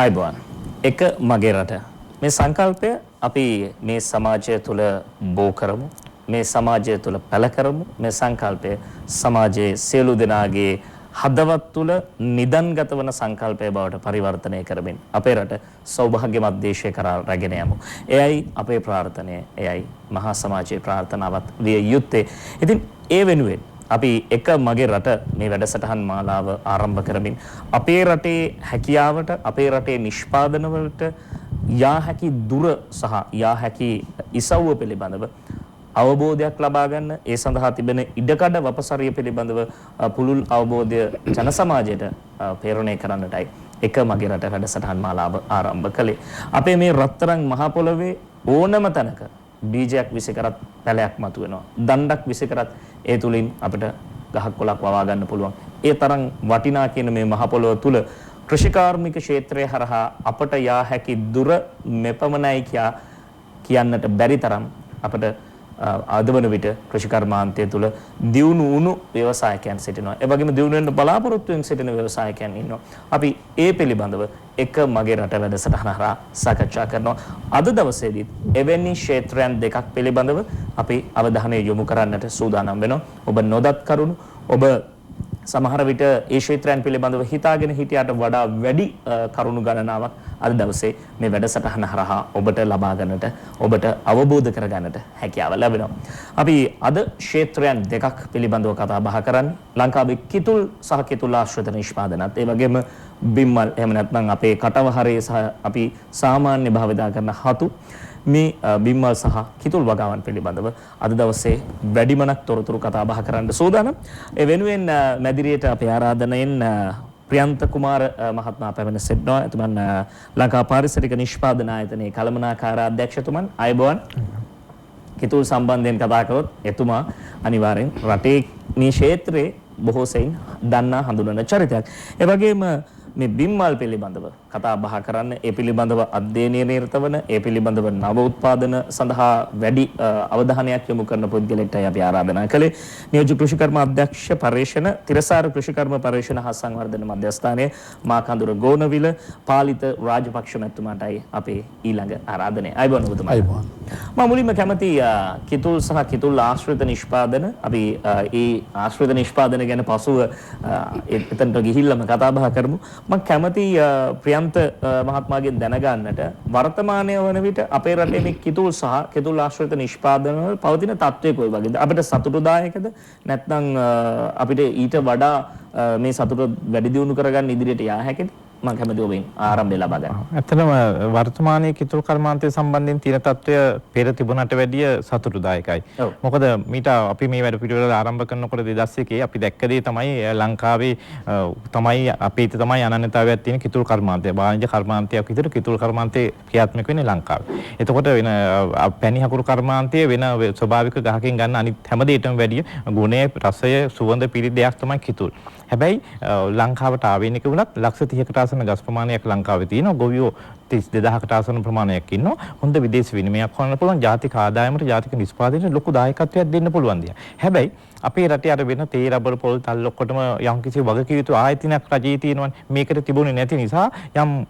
අයිබෝන් එක මගේ රට මේ සංකල්පය අපි මේ සමාජය තුළ බෝ කරමු මේ සමාජය තුළ පැල කරමු මේ සංකල්පය සමාජයේ සියලු දෙනාගේ හදවත් තුළ නිදන්ගත වන සංකල්පය බවට පරිවර්තනය කරමින් අපේ රට සෞභාග්‍යමත් දේශය කරා රැගෙන යමු. එයයි අපේ ප්‍රාර්ථනය. එයයි මහා සමාජයේ ප්‍රාර්ථනාවත් විය යුත්තේ. ඉතින් ඒ වෙනුවෙන් අපි එක මගේ රට මේ වැඩසටහන් මාලාව ආරම්භ කරමින් අපේ රටේ හැකියාවට අපේ රටේ නිෂ්පාදනවලට යා හැකි දුර සහ යා හැකි ඉසව්ව පිළිබඳව අවබෝධයක් ලබා ගන්න ඒ සඳහා තිබෙන ඉඩකඩ වපසරිය පිළිබඳව පුළුල් අවබෝධය ජන සමාජයට ප්‍රේරණය කරන්නටයි එක මගේ රට වැඩසටහන් මාලාව ආරම්භ කළේ. අපේ මේ රත්තරන් මහ පොළොවේ ඕනම තැනක බීජයක් විසි කරත් පැලයක් මතුවෙනවා. දණ්ඩක් විසි කරත් ඒ තුලින් අපිට ගහක් කොළක් වවා ගන්න පුළුවන්. ඒ තරම් වටිනා කියන මේ මහ පොළොව තුල කෘෂිකාර්මික ක්ෂේත්‍රය හරහා අපට යා හැකි දුර මෙපමණයි කියන්නට බැරි තරම් අපට ආදවන විට කෘෂිකර්මාන්තය තුල දියුණු වුණු ව්‍යවසායකයන් සිටිනවා. ඒ වගේම දියුණු වෙන්න බලාපොරොත්තු වෙන සිටින ව්‍යවසායකයන් ඉන්නවා. අපි ඒ පිළිබඳව එක මගේ රට වැඩසටහන හරහා සාකච්ඡා කරනවා. අද දවසේදී එවැනි ක්ෂේත්‍රයන් දෙකක් පිළිබඳව අපි අවධානය යොමු කරන්නට සූදානම් වෙනවා. ඔබ නොදත් කරුණු ඔබ සමහර විට ඒ ක්ෂේත්‍රයන් පිළිබඳව හිතාගෙන හිටියට වඩා වැඩි කරුණු ගණනාවක් අද දවසේ මේ වැඩසටහන හරහා ඔබට ලබා ගන්නට ඔබට අවබෝධ කර ගන්නට හැකියාව ලැබෙනවා. අපි අද ක්ෂේත්‍රයන් දෙකක් පිළිබඳව කතා බහ කරන්නේ. ලංකාවේ කිතුල් සහ කිතුල් ආශ්‍රිත නිෂ්පාදනත් ඒ වගේම බිම්මල් එහෙම නැත්නම් අපේ කටවහරේ සහ අපි සාමාන්‍ය භාවිතා කරන හතු මේ බිම්මල් සහ කිතුල් වගාවන් පිළිබඳව අද දවසේ වැඩිමනක් තොරතුරු කතා බහ කරන්න සූදානම්. ඒ වෙනුවෙන් මැදිරියට අපේ ආරාධනයෙන් ප්‍රියන්ත කුමාර මහත්මයා පැමිණ සිටිනවා. එතුමන් ලංකා පාරිසරික නිෂ්පාදන ආයතනයේ කළමනාකාර අධ්‍යක්ෂතුමන්. අයබෝවන්. කිතුල් සම්බන්ධයෙන් කතා කරොත් එතුමා අනිවාර්යෙන් රටේ මේ ක්ෂේත්‍රයේ බොහෝ සෙයින් දන්නා හඳුනන චරිතයක්. ඒ වගේම මේ බිම්මල් පිළිබඳව කතා බහ කරන්න ඒ පිළිබඳව අධ්‍යයනයේ නිරත වන ඒ පිළිබඳව නව උත්පාදන සඳහා වැඩි අවධානයක් යොමු කරන පුද්ගලෙක්ටයි අපි ආරාධනා කළේ. නියෝජ්‍ය කෘෂිකර්ම අධ්‍යක්ෂ පර්යේෂණ තිරසාර කෘෂිකර්ම පර්යේෂණ හා සංවර්ධන මධ්‍යස්ථානයේ මාකඳුර ගෝනවිල පාලිත රාජපක්ෂ මැතිතුමාටයි අපේ ඊළඟ ආරාධනය. අයබෝවන් ඔබතුමා. අයබෝවන්. මම මුලින්ම කැමති කිතුල් සහ කිතුල් ආශ්‍රිත නිෂ්පාදන අපි ඒ ආශ්‍රිත නිෂ්පාදන ගැන පසුව එතනට ගිහිල්ලාම කතා බහ කරමු. මම කැමති ප්‍රියන්ත මහත්මයාගෙන් දැනගන්නට වර්තමානයේ වන විට අපේ රටේ මේ කිතුල් සහ කිතුල් ආශ්‍රිත නිෂ්පාදන වල පවතින තත්ත්වය කොයි වගේද? අපිට සතුටුදායකද? නැත්නම් අපිට ඊට වඩා මේ සතුට වැඩි දියුණු කරගන්න ඉදිරියට යා හැකිද? මම කැමති ඔබෙන් ආරම්භය ලබා ගන්න. ඇත්තටම වර්තමානයේ කිතුල් කර්මාන්තය සම්බන්ධයෙන් තියෙන තත්ත්වය පෙර තිබුණට වැඩිය සතුටුදායකයි. මොකද මීට අපි මේ වැඩ පිළිවෙල ආරම්භ කරනකොට 2001 අපි දැක්ක දේ තමයි ලංකාවේ තමයි අපේ තමයි අනන්‍යතාවයක් තියෙන කිතුල් කර්මාන්තය. වාණිජ්‍ය කර්මාන්තයක් විතර කිතුල් කර්මාන්තේ ක්‍රියාත්මක වෙන්නේ ලංකාවේ. එතකොට වෙන පැණි හකුරු කර්මාන්තයේ වෙන ස්වභාවික ගහකින් ගන්න අනිත් හැම දෙයකටම වැඩිය ගුණය, රසය, සුවඳ පිරි දෙයක් තමයි කිතුල්. හැබැයි ලංකාවට ආවේනික වුණත් ලක්ෂ 30කට ආසන්න ගස් ප්‍රමාණයක් ලංකාවේ තියෙනවා. ගොවියෝ 32000කට ආසන්න ප්‍රමාණයක් ඉන්නවා. හොඳ විදේශ විනිමයක් කරන්න පුළුවන්. ජාතික ආදායමට ජාතික නිෂ්පාදනයට ලොකු දායකත්වයක් දෙන්න පුළුවන් දියා. හැබැයි අපේ රටේ අර වෙන තේ රබර් පොල් තල් ඔක්කොටම යම්කිසි වගකීම් යුතු ආයතනයක් රජයේ තියෙනවනේ. මේකට තිබුණේ නැති නිසා යම්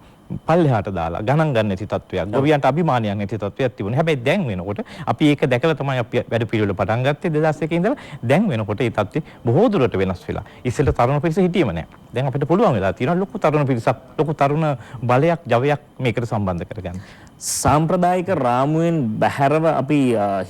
පල්ලෙහාට දාලා ගණන් ගන්න නැති තත්වයක් ගොවියන්ට අභිමානයක් නැති තත්වයක් තිබුණා. හැබැයි දැන් වෙනකොට අපි ඒක දැකලා තමයි අපි වැඩ පිළිවෙල පටන් ගත්තේ 2001 ඉඳලා. දැන් වෙනකොට ඒ තත්ත්වය බොහෝ දුරට වෙනස් වෙලා. ඉස්සෙල්ලා තරුණ පිරිස හිටියේම නැහැ. දැන් අපිට පුළුවන් වෙලා තියෙනවා ලොකු තරුණ පිරිසක්, ලොකු තරුණ බලයක්, ජවයක් මේකට සම්බන්ධ කරගන්න. සාම්ප්‍රදායික රාමුවෙන් බැහැරව අපි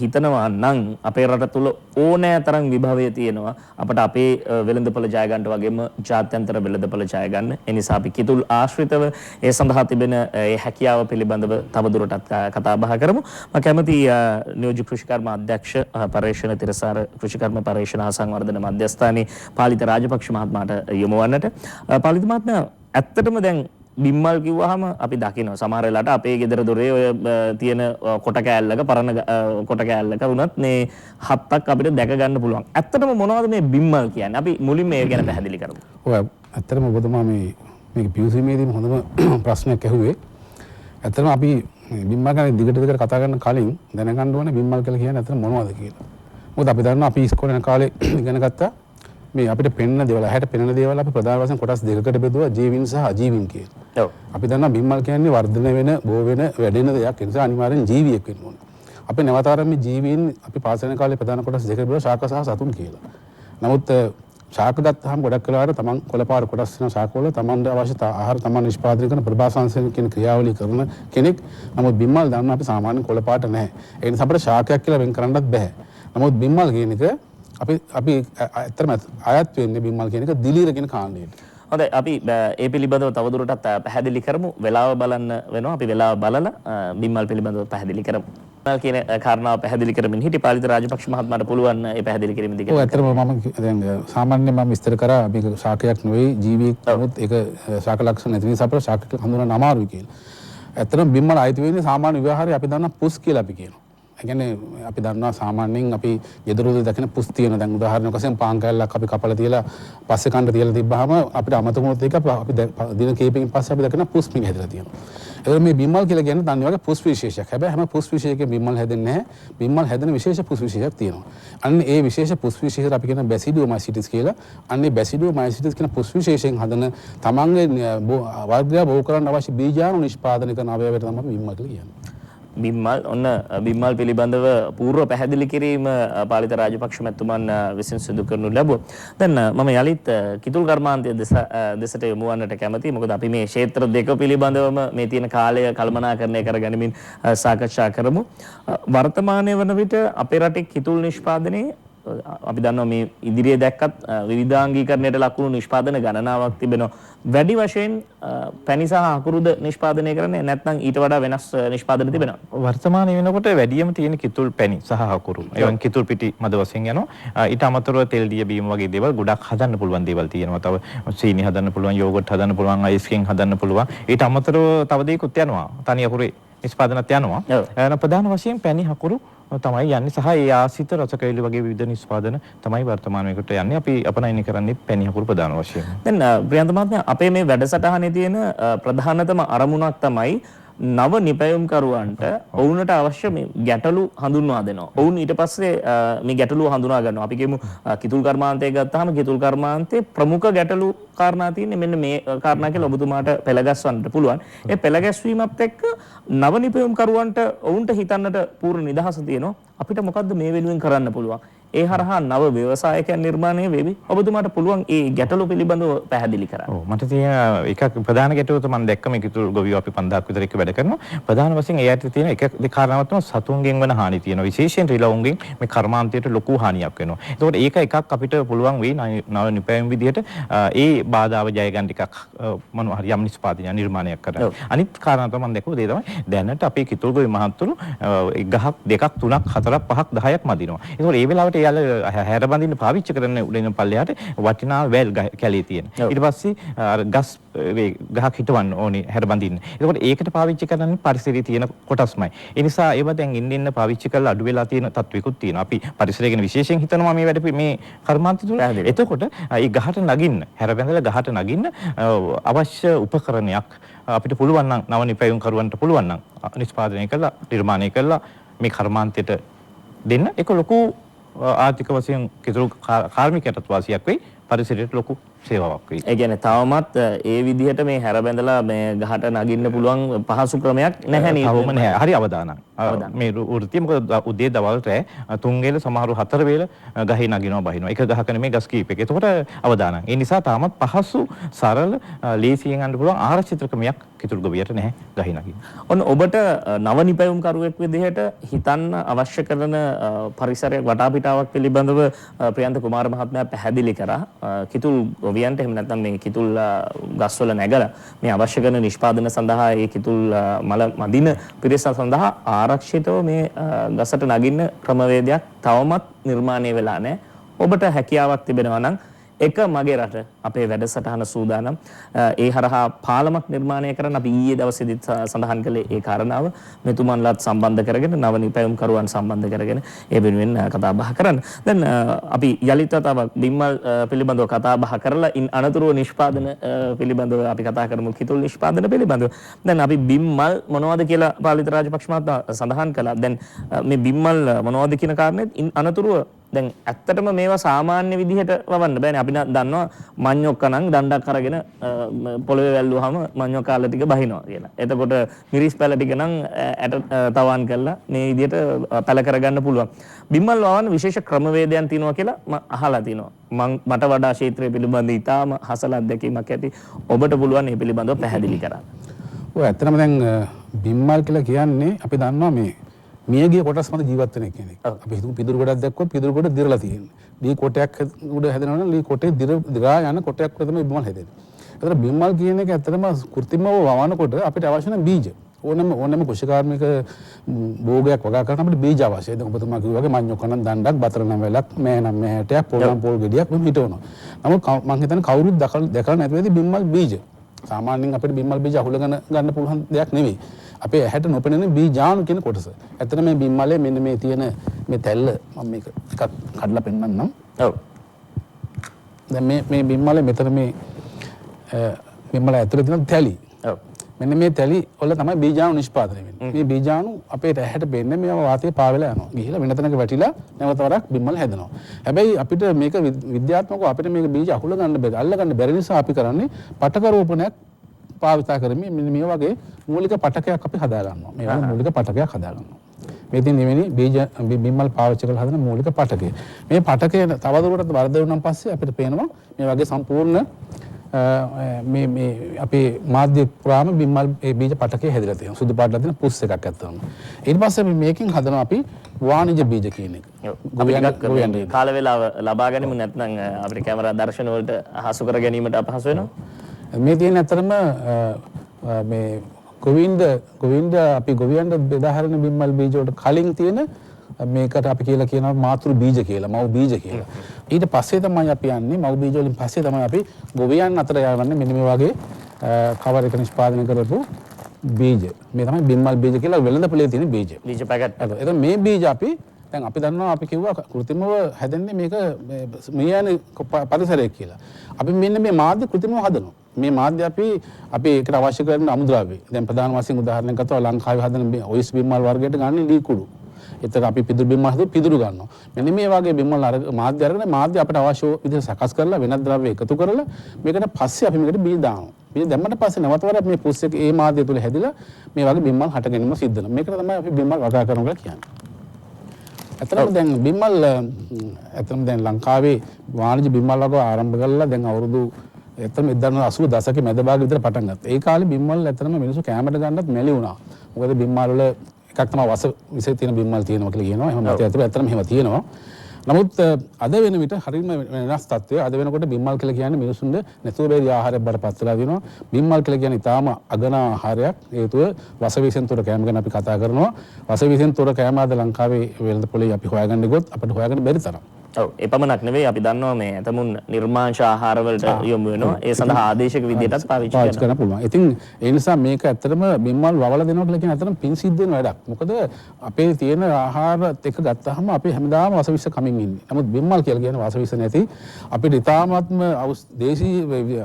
හිතනවා නම් අපේ රට තුල ඕනෑ තරම් විභවය තියෙනවා. අපිට අපේ වෙළඳපොළ ජය ගන්නට වගේම ජාත්‍යන්තර වෙළඳපොළ ජය ගන්න. ඒ නිසා අපි කිතුල් ආශ්‍රිතව ඒ සඳහා තිබෙන ඒ හැකියාව පිළිබඳව තවදුරටත් කතා බහ කරමු. මම කැමති නියෝජ්‍ය කෘෂිකර්ම අධ්‍යක්ෂ පර්යේෂණ තිරසාර කෘෂිකර්ම පර්යේෂණ හා සංවර්ධන මධ්‍යස්ථානයේ පාලිත රාජපක්ෂ මහත්මයාට යොමු වන්නට. පාලිත මහත්මයා ඇත්තටම දැන් බිම්මල් කිව්වහම අපි දකිනවා සමහර වෙලාවට අපේ ගෙදර දොරේ ඔය තියෙන කොට කෑල්ලක පරණ කොට කෑල්ලක වුණත් මේ හත්තක් අපිට දැක ගන්න පුළුවන්. ඇත්තටම මොනවද මේ බිම්මල් කියන්නේ? අපි මුලින්ම මේ ගැන පැහැදිලි කරමු. ඔය ඇත්තටම ඔබතුමා මේක පියුසීමේදීම හොඳම ප්‍රශ්නයක් ඇහුවේ. ඇත්තටම අපි බිම්මල් ගැන දිගට කතා කරන කලින් දැනගන්න ඕනේ බිම්මල් කියලා කියන්නේ ඇත්තටම මොනවද කියලා. මොකද අපි දන්නවා අපි ඉස්කෝලේ යන කාලේ ඉගෙන ගත්තා මේ අපිට පෙනෙන දේවල්, ඇහැට පෙනෙන දේවල් අපි ප්‍රධාන වශයෙන් කොටස් දෙකකට බෙදුවා ජීවීන් සහ අජීවීන් කියලා. ඔව්. අපි දන්නා බිම්මල් කියන්නේ වර්ධනය වෙන, බෝ වෙන, වැඩෙන දෙයක්. ඒ නිසා අනිවාර්යෙන් ජීවියෙක් වෙන්න ඕනේ. අපි නැවතාරම් මේ ජීවීන් අපි පාසල් කාලේ ප්‍රධාන කොටස් දෙක බෙදුවා ශාක සහ සතුන් කියලා. නමුත් ශාක ගත්තාම ගොඩක් වෙලාවට තමන් කොළපාර කොටස් වෙන ශාකවල තමන්ට අවශ්‍ය ආහාර තමන් නිෂ්පාදනය කරන ප්‍රභාසංශන කියන ක්‍රියාවලිය කරන කෙනෙක්. නමුත් බිම්මල් දන්නා අපි සාමාන්‍ය කොළපාට නැහැ. ඒ නිසා අපිට ශාකයක් කියලා වෙන් කරන්නත් බෑ. නමුත් බිම්මල් කියන එක අපි ඇත්තටම අයත් වෙන්නේ බිම්මල් කියන එක දිලීර කියන කාණ්ඩයට. හොඳයි අපි ඒ පිළිබඳව තවදුරටත් පැහැදිලි කරමු. වෙලාව බලන්න වෙනවා. අපි වෙලාව බලලා බිම්මල් පිළිබඳව පැහැදිලි කරමු. කියන කාරණාව පැහැදිලි කරමින් හිටි පාලිත රාජපක්ෂ මහත්මයාට පුළුවන් ඒ පැහැදිලි කිරීම දිගට. ඔව් ඇත්තටම මම දැන් සාමාන්‍යයෙන් මම විස්තර කරා මේක ශාකයක් නෙවෙයි ජීවියෙක්. නමුත් ඒක ශාක ලක්ෂණ නැති නිසා අපිට ශාක හඳුනන්න අමාරුයි කියලා. ඇත්තටම බිම්මල් අයිති වෙන්නේ සාමාන්‍ය ව්‍යවහාරය අපි දන්නා පුස් කියලා අපි කියනවා. ඒ කියන්නේ අපි දන්නවා සාමාන්‍යයෙන් අපි ගෙදරවල දකින පුස් තියෙන දැන් උදාහරණයක් වශයෙන් පාන් කෑල්ලක් අපි කපලා තියලා පස්සේ කන්න තියලා තිබ්බහම අපිට අමතක වුණොත් ඒක අපි දින කීපකින් පස්සේ අපි දකින පුස් මිනි හැදලා තියෙනවා. ඒතකොට මේ බිම්මල් කියලා කියන්නේ තන්නේ වගේ පුස් විශේෂයක්. හැබැයි හැම පුස් විශේෂයකම බිම්මල් හැදෙන්නේ නැහැ. බිම්මල් හැදෙන විශේෂ පුස් විශේෂයක් තියෙනවා. අන්න ඒ විශේෂ පුස් විශේෂයට අපි කියන බැසිඩියෝමයිසිටිස් කියලා. අන්න ඒ බැසිඩියෝමයිසිටිස් කියන පුස් විශේෂයෙන් හදන තමන්ගේ වර්ගය බෝ කරන්න අවශ්‍ය බීජාණු නිෂ්පාදනය කරන අවයවයට තමයි බිම්මල් කියලා කියන්නේ. බිම්මල් ඔන්න බිම්මල් පිළිබඳව පූර්ව පැහැදිලි කිරීම පාලිත රාජපක්ෂ මැතිතුමන් විසින් සිදු කරනු ලැබුවා. දැන් මම යලිත් කිතුල් කර්මාන්තය දෙසට යොමු වන්නට කැමතියි. මොකද අපි මේ ක්ෂේත්‍ර දෙක පිළිබඳවම මේ තියෙන කාලය කළමනාකරණය කරගනිමින් සාකච්ඡා කරමු. වර්තමානයේ වන විට අපේ රටේ කිතුල් නිෂ්පාදනයේ අපි දන්නවා මේ ඉදිරියේ දැක්කත් විවිධාංගීකරණයට ලකුණු නිෂ්පාදන ගණනාවක් තිබෙනවා. වැඩි වශයෙන් පැණි සහ අකුරුද නිෂ්පාදනය කරන්නේ නැත්නම් ඊට වඩා වෙනස් නිෂ්පාදන තිබෙනවා. වර්තමානයේ වෙනකොට වැඩියම තියෙන කිතුල් පැණි සහ අකුරු. ඒවන් කිතුල් පිටි මද වශයෙන් යනවා. ඊට අමතරව තෙල් දිය බීම වගේ දේවල් ගොඩක් හදන්න පුළුවන් දේවල් තියෙනවා. තව සීනි හදන්න පුළුවන්, යෝගට් හදන්න පුළුවන්, අයිස් ක්‍රීම් හදන්න පුළුවන්. ඊට අමතරව තව දෙයක්ත් යනවා. තනි අකුරේ නිෂ්පාදනත් යනවා. ප්‍රධාන වශයෙන් පැණි අකුරු තමයි යන්නේ සහ ඒ ආසිත රසකැවිලි වගේ විවිධ නිෂ්පාදන තමයි වර්තමාන වේකට යන්නේ. අපි අපනයන කරන්නේ පැණි අකුරු ප්‍රධාන වශයෙන්. දැන් ප්‍රියන්ත මහත්මයා අපේ මේ වැඩසටහනේ තියෙන ප්‍රධානතම අරමුණක් තමයි නව නිපැයුම්කරුවන්ට ඔවුන්ට අවශ්‍ය මේ ගැටලු හඳුන්වා දෙනවා. ඔවුන් ඊට පස්සේ මේ ගැටලුව හඳුනා ගන්නවා. අපි කියමු කිතුල් කර්මාන්තය ගත්තාම කිතුල් කර්මාන්තයේ ප්‍රමුඛ ගැටලු කාරණා තියෙන්නේ මෙන්න මේ කාරණා කියලා ඔබතුමාට පෙළගස්වන්නට පුළුවන්. ඒ පෙළගැස්වීමත් එක්ක නව නිපැයුම්කරුවන්ට ඔවුන්ට හිතන්නට පූර්ණ නිදහස තියෙනවා. අපිට මොකද්ද මේ වෙනුවෙන් කරන්න පුළුවන්? ඒ හරහා නව ව්‍යවසායකයන් නිර්මාණය වෙවි. ඔබතුමාට පුළුවන් ඒ ගැටලු පිළිබඳව පැහැදිලි කරන්න. ඔව් මට තියෙන එකක් ප්‍රධාන ගැටලුව තමයි මම දැක්ක මේ කිතුල් ගොවියෝ අපි 5000ක් විතර එක වැඩ කරනවා. ප්‍රධාන වශයෙන් ඒ ඇත්තට තියෙන එක කාරණාවක් තමයි සතුන්ගෙන් වෙන හානි තියෙනවා. විශේෂයෙන් රිලවුන්ගෙන් මේ කර්මාන්තයට ලොකු හානියක් වෙනවා. ඒකෝට ඒක එකක් අපිට පුළුවන් වෙයි නව නිපැයුම් විදිහට ඒ බාධාව ජය ගන්න ටිකක් මොනවා හරි යම් නිෂ්පාදනය නිර්මාණයක් කරන්න. අනිත් කාරණා තමයි මම දැක්කුවේ දේ තමයි දැනට අපේ කිතුල් ගොවි මහත්තුරු ගහක් දෙකක් තුනක් හතරක් පහක් 10ක් මදිනවා. ඒකෝට ඒ වෙලාවට යාල හැර බඳින්න පාවිච්චි කරන උඩින් පල්ලෙහාට වටිනා වැල් කැලේ තියෙන. ඊට පස්සේ අර ගස් ගහක් හිටවන්න ඕනේ හැර බඳින්න. ඒකෝට ඒකට පාවිච්චි කරන්නේ පරිසරයේ තියෙන කොටස්මයි. ඒ නිසා ඒව දැන් ඉන්න පාවිච්චි කරලා අඩු වෙලා තියෙන තත්විකුත් තියෙනවා. අපි පරිසරය ගැන විශේෂයෙන් හිතනවා මේ වැඩ මේ කර්මාන්ත තුල. එතකොට ඒ ගහට නගින්න හැර බඳලා ගහට නගින්න අවශ්‍ය උපකරණයක් අපිට පුළුවන් නම් නව නිපැයුම් කරුවන්ට පුළුවන් නම් නිෂ්පාදනය කළා නිර්මාණය කළා මේ කර්මාන්තයට දෙන්න ඒක ලොකු ආර්ථික වශයෙන් කිතුල් කාර්මිකයටත් වාසියක් වෙයි පරිසරයට ලොකු සේවාවක් වෙයි. ඒ කියන්නේ තවමත් ඒ විදිහට මේ හැර බැඳලා මේ ගහට නගින්න පුළුවන් පහසු ක්‍රමයක් නැහැ නේද? තවම නැහැ. හරි අවදානම්. මේ වෘත්තිය මොකද උදේ දවල් රැ තුන් වේල සමහරව හතර වේල ගහේ නගිනවා බහිනවා. එක ගහක නෙමෙයි ගස් කීපයක. ඒකට අවදානම්. ඒ නිසා තාමත් පහසු සරල ලේසියෙන් යන්න පුළුවන් ආරක්ෂිත ක්‍රමයක් කිතුල් ගොවියට නැහැ ගහේ නගින්න. ඔන්න ඔබට නව නිපැයුම් කරුවෙක් විදිහට හිතන්න අවශ්‍ය කරන පරිසරයක් වටාපිටාවක් පිළිබඳව ප්‍රියන්ත කුමාර මහත්මයා පැහැදිලි කරා. කිතුල් ගොවියන්ට එහෙම නැත්නම් මේ කිතුල් ගස්වල නැගලා මේ අවශ්‍ය කරන නිෂ්පාදන සඳහා ඒ කිතුල් මල මදින පිරිස සඳහා ආරක්ෂිතව මේ ගසට නගින්න ක්‍රමවේදයක් තවමත් නිර්මාණය වෙලා නැහැ. ඔබට හැකියාවක් තිබෙනවා නම් එක මගේ රට අපේ වැඩසටහන සූදානම් ඒ හරහා පාලමක් නිර්මාණය කරන්න අපි ඊයේ දවසේදීත් සඳහන් කළේ ඒ කාරණාව මෙතුමන්ලත් සම්බන්ධ කරගෙන නව නිපැයුම් කරුවන් සම්බන්ධ කරගෙන ඒ වෙනුවෙන් කතා බහ කරන්න. දැන් අපි යලිත තව බිම්මල් පිළිබඳව කතා බහ කරලා ඉන් අනතුරුව නිෂ්පාදන පිළිබඳව අපි කතා කරමු කිතුල් නිෂ්පාදන පිළිබඳව. දැන් අපි බිම්මල් මොනවද කියලා පාලිත රාජපක්ෂ මහතා සඳහන් කළා. දැන් මේ බිම්මල් මොනවද කියන කාරණේත් ඉන් අනතුරුව දැන් ඇත්තටම මේවා සාමාන්‍ය විදිහට වවන්න බෑනේ. අපි දන්නවා මඤ්ඤොක්ක නම් දණ්ඩක් අරගෙන පොළවේ වැල්ලුවාම මඤ්ඤොක්ක අල්ල ටික බහිනවා කියලා. එතකොට මිරිස් පැල ටික නම් ඇට තවන් කරලා මේ විදිහට පැල කරගන්න පුළුවන්. බිම්මල් වවන්න විශේෂ ක්‍රමවේදයන් තියෙනවා කියලා මම අහලා තිනවා. මට වඩා ක්ෂේත්‍රය පිළිබඳ ඉතාම හසල අත්දැකීමක් ඇති ඔබට පුළුවන් මේ පිළිබඳව පැහැදිලි කරන්න. ඔය ඇත්තටම දැන් බිම්මල් කියලා කියන්නේ අපි දන්නවා මේ මියගිය කොටස් මත ජීවත් වෙන කෙනෙක්. අපි හිතමු පිදුරු ගොඩක් දැක්කොත් පිදුරු ගොඩ දිරලා තියෙන්නේ. දී කොටයක් උඩ හැදෙනවා නම් දී කොටේ දිරා යන කොටයක් උඩ තමයි බිම්මල් හැදෙන්නේ. ඒතර බිම්මල් කියන එක ඇත්තටම කෘත්‍රිමව වවනකොට අපිට අවශ්‍ය නැ බීජ. ඕනම කුෂිකාර්මික භෝගයක් වගා කරන්න අපිට බීජ අවශ්‍යයි. දැන් ඔබතුමා කිව්වා වගේ මඤ්ඤොක්ක නම් දණ්ඩක්, බතර නම් වැලක්, මෑ නම් මෑටයක්, පොල් නම් පොල් ගෙඩියක් මෙහෙම හිටවනවා. නමුත් මම හිතන්නේ කවුරුත් දැකලා නැති වෙයිද බිම්මල් බීජ. සාමාන්‍යයෙන් අපිට බිම්මල් බීජ අහුලගෙන ගන්න පුළුවන් දෙයක් නෙවෙයි. අපේ ඇහැට නොපෙනෙන බීජාණු කියන කොටස. ඇත්තට මේ බිම්මලේ මෙන්න මේ තියෙන මේ තැල්ල මම මේක එකක් කඩලා පෙන්නන්නම්. ඔව්. දැන් මේ බිම්මලේ මෙතන මේ බිම්මල ඇතුලේ තියෙන තැලි. ඔව්. මෙන්න මේ තැලි වල තමයි බීජාණු නිෂ්පාදනය වෙන්නේ. මේ බීජාණු අපේ ඇහැට පෙන්නේ මේව වාතයේ පාවෙලා යනවා. ගිහිලා වෙන තැනක වැටිලා නැවත වරක් බිම්මල හැදෙනවා. හැබැයි අපිට මේක විද්‍යාත්මකව අපිට මේක බීජ අහුල ගන්න බැරි, අල්ල ගන්න බැරි නිසා අපි කරන්නේ පටක රෝපණයක් පාවිතා කරමින් මෙන්න මේ වගේ මූලික පටකයක් අපි හදා ගන්නවා. මේ වගේ මූලික පටකයක් හදා ගන්නවා. මේ තියෙන මෙවැනි බීජ බිම්මල් පාවිච්චි කරලා හදන මූලික පටකය. මේ පටකය තවදුරටත් වර්ධනය වුණාන් පස්සේ අපිට පේනවා මේ වගේ සම්පූර්ණ මේ අපේ මාධ්‍ය පුරාම බිම්මල් ඒ බීජ පටකය හැදිලා තියෙනවා. සුදු පාටලා තියෙන පුස් එකක් ඇත්තම. ඊට පස්සේ මේකෙන් හදනවා අපි වාණිජ බීජ කියන එක. ගොවියන්ට කාල වේලාව ලබා ගැනීම නැත්නම් අපේ කැමරා දර්ශන වලට හසු කර ගැනීමට අපහසු වෙනවා. මේ තියෙන ඇත්තටම මේ ගොවින්ද අපි ගොවියන්ට බෙදා හරින බිම්මල් බීජ වලට කලින් තියෙන මේකට අපි කියලා කියනවා මාතෘ බීජ කියලා, මව් බීජ කියලා. ඊට පස්සේ තමයි අපි යන්නේ මව් බීජ වලින් පස්සේ තමයි අපි ගොවියන් අතර යවන්නේ මෙන්න මේ වගේ කවර එක නිෂ්පාදනය කරපු බීජ. මේ තමයි බිම්මල් බීජ කියලා වෙළඳපොලේ තියෙන බීජ. බීජ පැකට්. එතකොට මේ බීජ දැන් අපි දන්නවා අපි කිව්වා කෘත්‍රිමව හැදෙන්නේ මේක මියන්නේ පරිසරය කියලා. අපි මෙන්න මේ මාධ්‍ය කෘත්‍රිමව හදනවා. මේ මාධ්‍ය අපි ඒකට අවශ්‍ය කරන අමුද්‍රව්‍ය. දැන් ප්‍රධාන වශයෙන් උදාහරණයක් ගත්තොත් ලංකාවේ හදන ඔයිස් බිම්මල් වර්ගයට ගන්න ලී කුඩු. ඒතර අපි පිදුරු බිම්මල් හදුවොත් පිදුරු ගන්නවා. මෙන්න මේ වගේ බිම්මල් මාධ්‍ය අරගෙන මාධ්‍ය අපිට අවශ්‍ය විදිහට සකස් කරලා වෙනත් ද්‍රව්‍ය එකතු කරලා මේකට පස්සේ අපි මේකට බීජ දානවා. බීජ දැම්මට පස්සේ නැවතවරක් මේ පුස් එක ඒ මාධ්‍ය තුල හැදිලා මේ වගේ බිම්මල් හට ගැනීම සිද්ධ වෙනවා. මේකට තමයි අපි බිම්මල් වගා කරනවා කියලා කියන්නේ. ඇත්තටම දැන් බිම්මල් දැන් ලංකාවේ වාණිජ බිම්මල් වගේ ආරම්භ කළා දැන් අවුරුදු ඇත්තටම 1980 දශකයේ මැද භාගයේ විතර පටන් ගත්තා. ඒ කාලේ බිම්මල් ඇත්තටම මිනිස්සු කැමරට ගන්නත් මැලි වුණා. මොකද බිම්මල් වල එකක් තමයි වස විශේෂ තියෙන බිම්මල් තියෙනවා කියලා කියනවා. එහෙම නැත්නම් ඇත්තටම එහෙම තියෙනවා. නමුත් අද වෙන විට හරියම වෙනස් තත්ත්වය. අද වෙනකොට බිම්මල් කියලා කියන්නේ මිනිසුන්ගේ නැතුව බැරි ආහාරයක් බඩපත් වෙලා දිනවා. බිම්මල් කියලා කියන්නේ ඊටාම අගන ආහාරයක්. හේතුව වසවිසෙන් තොර කෑම ගැන අපි කතා කරනවා. වසවිසෙන් තොර කෑම අද ලංකාවේ වෙළඳපොලේ අපි හොයාගන්න ගොත් අපිට හොයාගන්න බැරි තරම්. ඔව් ඒ පමණක් නෙවෙයි අපි දන්නවා මේ ඇතමුන් නිර්මාංශ ආහාර වලට යොමු වෙනවා. ඒ සඳහා ආදේශක විදියටත් පාවිච්චි කරන්න පුළුවන්. ඉතින් ඒ නිසා මේක ඇත්තටම බිම්මල් වවලා දෙනවා කියලා කියන්නේ ඇත්තටම පින් සිද්ධ වෙන වැඩක්. මොකද අපේ තියෙන ආහාරත් එක ගත්තාම අපි හැමදාම වසවිස කමින් ඉන්නේ. නමුත් බිම්මල් කියලා කියන්නේ වසවිස නැති අපිට ඉතාමත්ම දේශී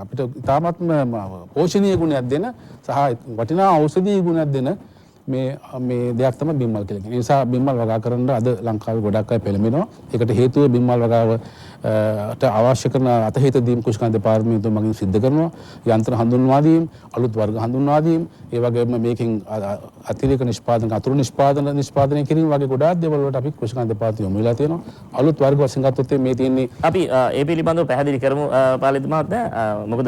අපිට ඉතාමත්ම පෝෂණීය ගුණයක් දෙන සහ වටිනා ඖෂධීය ගුණයක් දෙන මේ දෙයක් තමයි බිම්මල් කියලා කියන්නේ. ඒ නිසා බිම්මල් වගා කරන්න අද ලංකාවේ ගොඩක් අය පෙළඹෙනවා. ඒකට හේතුව බිම්මල් වගාවට අවශ්‍ය කරන අතහිත දීම් කුෂ්කාන්ත දෙපාර්තමේන්තුව මගින් සිද්ධ කරනවා. යන්ත්‍ර හඳුන්වා දීම්, අලුත් වර්ග හඳුන්වා දීම්, ඒ වගේම මේකෙන් අතිරේක නිෂ්පාදන, අතුරු නිෂ්පාදනය කිරීම වගේ ගොඩාක් දේවල් වලට අපි කුෂ්කාන්ත දෙපාර්තමේන්තුව යොමු වෙලා තියෙනවා. අලුත් වර්ග වශයෙන් ගත්තොත් මේ තියෙන්නේ අපි ඒ පිළිබඳව පැහැදිලි කරමු පාලිත මහත්මයා. මොකද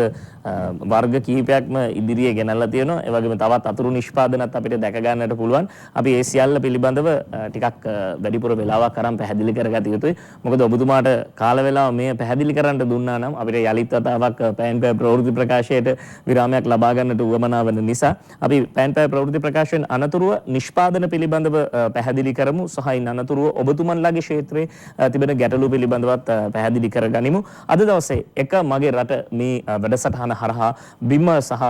වර්ග කිහිපයක්ම ඉදිරියේ ගෙනල්ලා තියෙනවා. ඒ වගේම තවත් අතුරු නිෂ්පාදනත් අපිට දැක ගන්නට පුළුවන්. අපි ඒ සියල්ල පිළිබඳව ටිකක් වැඩිපුර වෙලාවක් අරන් පැහැදිලි කරගත යුතුයි. මොකද ඔබතුමාට කාල වේලාව මේ පැහැදිලි කරන්න දුන්නා නම් අපිට යලිත් වතාවක් පෑන් පෑ ප්‍රවෘත්ති ප්‍රකාශයට විරාමයක් ලබා ගන්නට උවමනා වෙන නිසා අපි පෑන් පෑ ප්‍රවෘත්ති ප්‍රකාශයෙන් අනතුරුව නිෂ්පාදන පිළිබඳව පැහැදිලි කරමු. සහ ඉන් අනතුරුව ඔබතුමන්ලාගේ ක්ෂේත්‍රයේ තිබෙන ගැටලු පිළිබඳවත් පැහැදිලි කරගනිමු. අද දවසේ එක මගේ රට මේ වැඩසටහන හරහා බිම්මල් සහ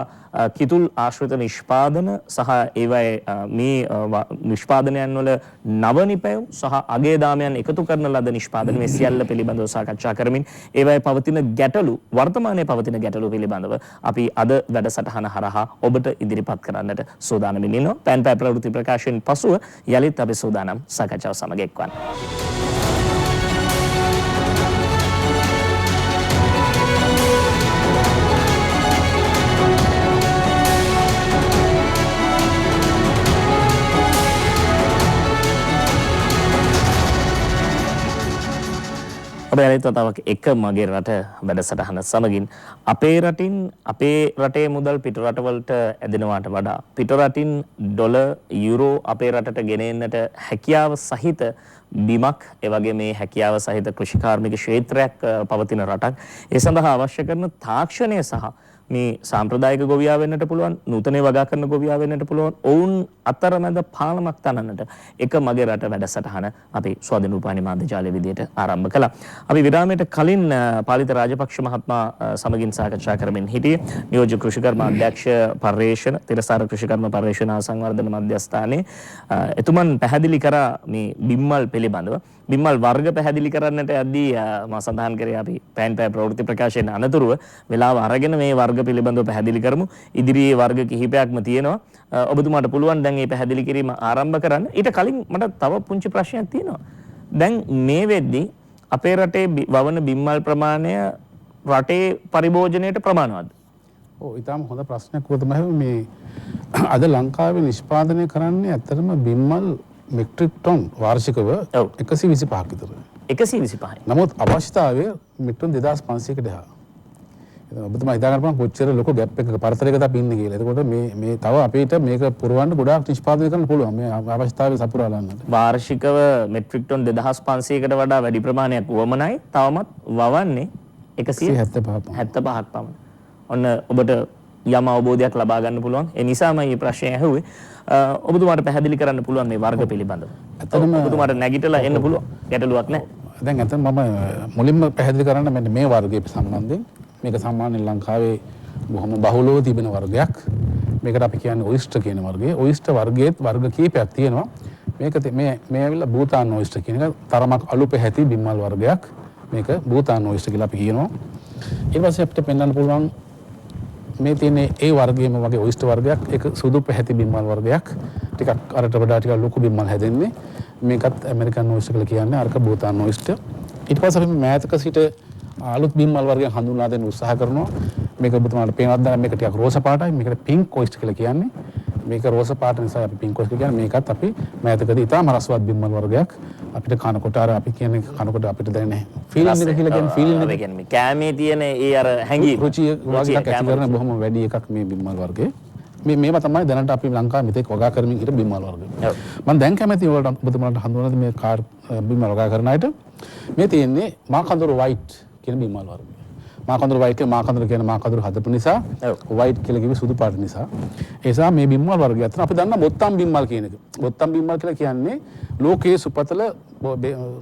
කිතුල් ආශ්‍රිත නිෂ්පාදන සහ ඒවයේ මේ නිෂ්පාදනයන් වල නව නිපැයුම් සහ අගේ දාමයන් එකතු කරන ලද නිෂ්පාදන මේ සියල්ල පිළිබඳව සාකච්ඡා කරමින් ඒවයේ පවතින ගැටලු වර්තමානයේ පවතින ගැටලු පිළිබඳව අපි අද වැඩසටහන හරහා ඔබට ඉදිරිපත් කරන්නට සූදානම් වෙනවා. පෑන් පෑ ප්‍රවෘත්ති ප්‍රකාශයෙන් පසුව යලිත් අපි සූදානම් සාකච්ඡාව සමග එක්වන්න. අපි අනිත් වතාවක් එක මගේ රට වැඩසටහන සමගින් අපේ රටේ මුදල් පිට රටවලට ඇදෙනවාට වඩා පිට රටින් ඩොලර් යුරෝ අපේ රටට ගෙන එන්නට හැකියාව සහිත බිමක් ඒ වගේ මේ හැකියාව සහිත කෘෂිකාර්මික ක්ෂේත්‍රයක් පවතින රටක්. ඒ සඳහා අවශ්‍ය කරන තාක්ෂණය සහ මේ සාම්ප්‍රදායික ගොවියා වෙන්නට පුළුවන්, නූතනයේ වගා කරන ගොවියා වෙන්නට පුළුවන්, ඔවුන් අතරමැද පාලමක් තනන්නට එක මගේ රට වැඩසටහන අපි ස්වාධීන රූපවාහිනී මාධ්‍ය ජාලය විදියට ආරම්භ කළා. අපි විරාමයට කලින් පාලිත රාජපක්ෂ මහත්මයා සමගින් සාකච්ඡා කරමින් හිටියේ නියෝජ්‍ය කෘෂිකර්ම අධ්‍යක්ෂ පර්යේෂණ තිරසාර කෘෂිකර්ම පර්යේෂණ සංවර්ධන මධ්‍යස්ථානයේ එතුමන් පැහැදිලි කරා මේ බිම්මල් පිළිබඳව. බිම්මල් වර්ග පැහැදිලි කරන්නට යද්දී මා සඳහන් කරේ අපි පෑන් පෑ ප්‍රවෘත්ති ප්‍රකාශයෙන් අනතුරුව වෙලාව අරගෙන මේ වර්ග පිළිබඳව පැහැදිලි කරමු. ඉදිරියේ වර්ග කිහිපයක්ම තියෙනවා. ඔබතුමාට පුළුවන් දැන් මේ පැහැදිලි කිරීම ආරම්භ කරන්න. ඊට කලින් මට තව පුංචි ප්‍රශ්නයක් තියෙනවා. දැන් මේ වෙද්දී අපේ රටේ වවන බිම්මල් ප්‍රමාණය රටේ පරිභෝජනයට ප්‍රමාණවත්ද? ඔව් ඊටම හොඳ ප්‍රශ්නයක් තමයි මේ අද ලංකාවේ නිෂ්පාදනය කරන්නේ ඇත්තටම බිම්මල් මෙට්‍රික් ටොන් වාර්ෂිකව 125ක් විතර. 125යි. නමුත් අවශ්‍යතාවය මෙට්‍රික් 2500කට එහා. ඔබතුමා හිතා ගන්න පුළුවන් කොච්චර ලොකු ગેප් එකක පරතරයකට අපි ඉන්නේ කියලා. එතකොට මේ තව අපිට මේක පුරවන්න ගොඩාක් නිෂ්පාදනය කරන්න පුළුවන්. මේ අවශ්‍යතාවය සපුරා ගන්නට. වාර්ෂිකව මෙට්‍රික් ටොන් 2500කට වඩා වැඩි ප්‍රමාණයක් වමනයි. තවමත් වවන්නේ 175ක් පමණ. ඔන්න ඔබට යම් අවබෝධයක් ලබා ගන්න පුළුවන්. ඒ නිසාම මේ ප්‍රශ්නය ඇහුවේ. ඔබතුමාට පැහැදිලි කරන්න පුළුවන් මේ වර්ග පිළිබඳව. ඇත්තටම ඔබතුමාට නැගිටලා එන්න පුළුවන්. ගැටලුවක් නැහැ. දැන් ඇත්තටම මම මුලින්ම පැහැදිලි කරන්න මෙන්න මේ වර්ගය සම්බන්ධයෙන් මේක සාමාන්‍යයෙන් ලංකාවේ බොහොම බහුලව තිබෙන වර්ගයක්. මේකට අපි කියන්නේ ඔයිස්ටර් කියන වර්ගය. ඔයිස්ටර් වර්ගයේත් වර්ග කීපයක් තියෙනවා. මේක මේ ඇවිල්ලා භූතාන් ඔයිස්ටර් කියන එක තරමක් අලු පැහැති බිම්මල් වර්ගයක්. මේක භූතාන් ඔයිස්ටර් කියලා අපි කියනවා. ඊට පස්සේ අපිට පෙන්වන්න පුළුවන් මේ තියෙන්නේ ඒ වර්ගයේම වගේ ඔයිස්ටර් වර්ගයක්. ඒක සුදු පැහැති බිම්මල් වර්ගයක්. ටිකක් අරට වඩා ටිකක් ලොකු බිම්මල් හැදෙන්නේ. මේකත් ඇමරිකන් ඔයිස්ටර් කියලා කියන්නේ. අරක භූතාන් ඔයිස්ටර්. ඊට පස්සේ අපි මෑතක සිට අලුත් බිම්මල් වර්ගයක් හඳුන්වා දෙන්න උත්සාහ කරනවා. මේක ඔබතුමාට පේනවද දැන් මේක ටිකක් රෝස පාටයි. මේකට පින්ක් ඔයිස්ටර් කියලා කියන්නේ. මේක රෝස පාට නිසා අපි පින්ක් ඔයිස්ටර් කියන්නේ. මේකත් අපි මෑතකදී ඉතාම රසවත් බිම්මල් වර්ගයක්. අපිට කනකොට අපි කියන්නේ කනකොට අපිට දැනෙන ෆීලිං එක කියලා කියන්නේ ෆීලිං එක. ඒ කියන්නේ කෑමේ තියෙන ඒ අර හැඟීම රුචිය වගේ එකක් ඇති කරන බොහොම වැඩි එකක් මේ බිම්මල් වර්ගය. මේවා තමයි දැනට අපි ලංකාවේ මෙතෙක් වගා කරමින් ඉන්න බිම්මල් වර්ගය. මම දැන් කැමති ඔයාලට ඔබතුමාට හඳුනනද මේ කාර් බිම්මල් වගා කරන අයට මේ තියෙන්නේ මාකන්දර වයිට් කියන බිම්මල් වර්ගය. මාකන්දර වයිට් කියන මාකන්දර හදපු නිසා වයිට් කියලා කිව්වේ සුදු පාට නිසා. ඒ නිසා මේ බිම්මල් වර්ගය අතර අපි දන්නා බොත්තම් බිම්මල් කියන එක. බොත්තම් බිම්මල් කියලා කියන්නේ ලෝකයේ සුපතල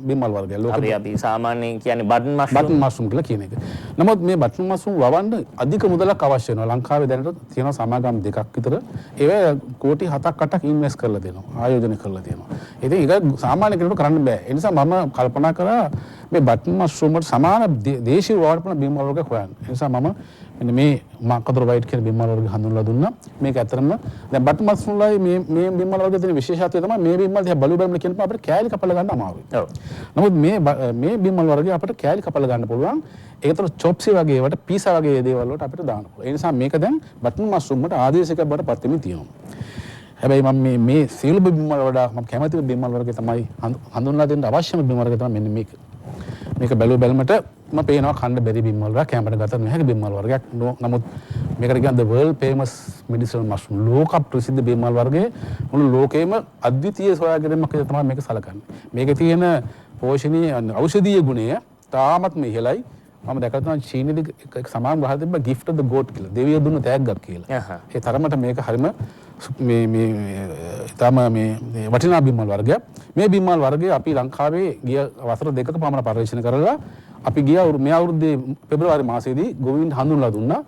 බිම්මල් වර්ගය. අපි සාමාන්‍යයෙන් කියන්නේ බටන් මෂ්රූම් කියලා කියන එක. නමුත් මේ බටන් මෂ්රූම් වවන්න අධික මුදලක් අවශ්‍ය වෙනවා. ලංකාවේ දැනට තියෙනවා සමාගම් දෙකක් විතර. ඒවා කෝටි 7ක් 8ක් ඉන්වෙස්ට් කරලා දෙනවා. ආයෝජනය කරලා තියෙනවා. ඉතින් ඒක සාමාන්‍ය කෙනෙකුට කරන්න බෑ. ඒ නිසා මම කල්පනා කරා මේ බටන් මෂ්රූම් වලට සමාන දේශීය වර්ග බිම්මල් වර්ග හොයන්න. ඒ නිසා මම මෙන්න මේ මාකන්දර වයිට් කියන බිම්මල් වර්ග හඳුන්වලා දුන්නා. මේක ඇත්තටම දැන් බටන් මෂ්රූම් වලයි මේ බිම්මල් වර්ගයේ තියෙන විශේෂත්වය තමයි මේ බිම්මල් දිහා බලුවම කියනකොට අපිට කෑලි කපලා ගන්න අමාරුයි. නමුත් මේ බිම්මල් වර්ගය අපිට කෑලි කපලා ගන්න පුළුවන්. ඒකට චොප්සි වගේ ඒවට පීසා වගේ දේවල් වලට අපිට දාන්න පුළුවන්. ඒ නිසා මේක දැන් බටන් මෂ්රූම් වලට ආදේශයක් බවට පත් වෙමින් තියෙනවා. හැබැයි මම මේ සියලු බිම්මල් වලට මම කැමති බිම්මල් වර්ගය තමයි හඳුන්වලා දෙන්න අවශ්‍යම බිම්මල් වර්ගය තමයි මෙන්න මේක. මේක බැලුමට මම පේනවා කන්න බැරි බිම්මල් වර්ගයක් කැමරට ගත නොහැකි බිම්මල් වර්ගයක්. නමුත් මේකට කියන්නේ the world famous medicinal mushroom ලෝක ප්‍රසිද්ධ බිම්මල් වර්ගයේ මුළු ලෝකෙම අද්විතීය සොයාගැනීමක් තමයි මේක සලකන්නේ. මේකේ තියෙන පෝෂණීය ඖෂධීය ගුණය තාමත්ම ඉහළයි. මම දැකලා තියෙනවා චීනෙදි එක සමාන ගහලා තිබ්බ gift of the goat කියලා. දෙවියෝ දුන්න තෑග්ගක් කියලා. ඒ තරමට මේක හරිම මේ වටිනා බිම්මල් වර්ගයක්. මේ බිම්මල් වර්ගය අපි ලංකාවේ ගිය වසර දෙකක පමණ පරීක්ෂණ කරලා අපි ගිය මේ අවුරුද්දේ පෙබරවාරි මාසයේදී ගොවීන් හඳුන්වලා දුන්නා.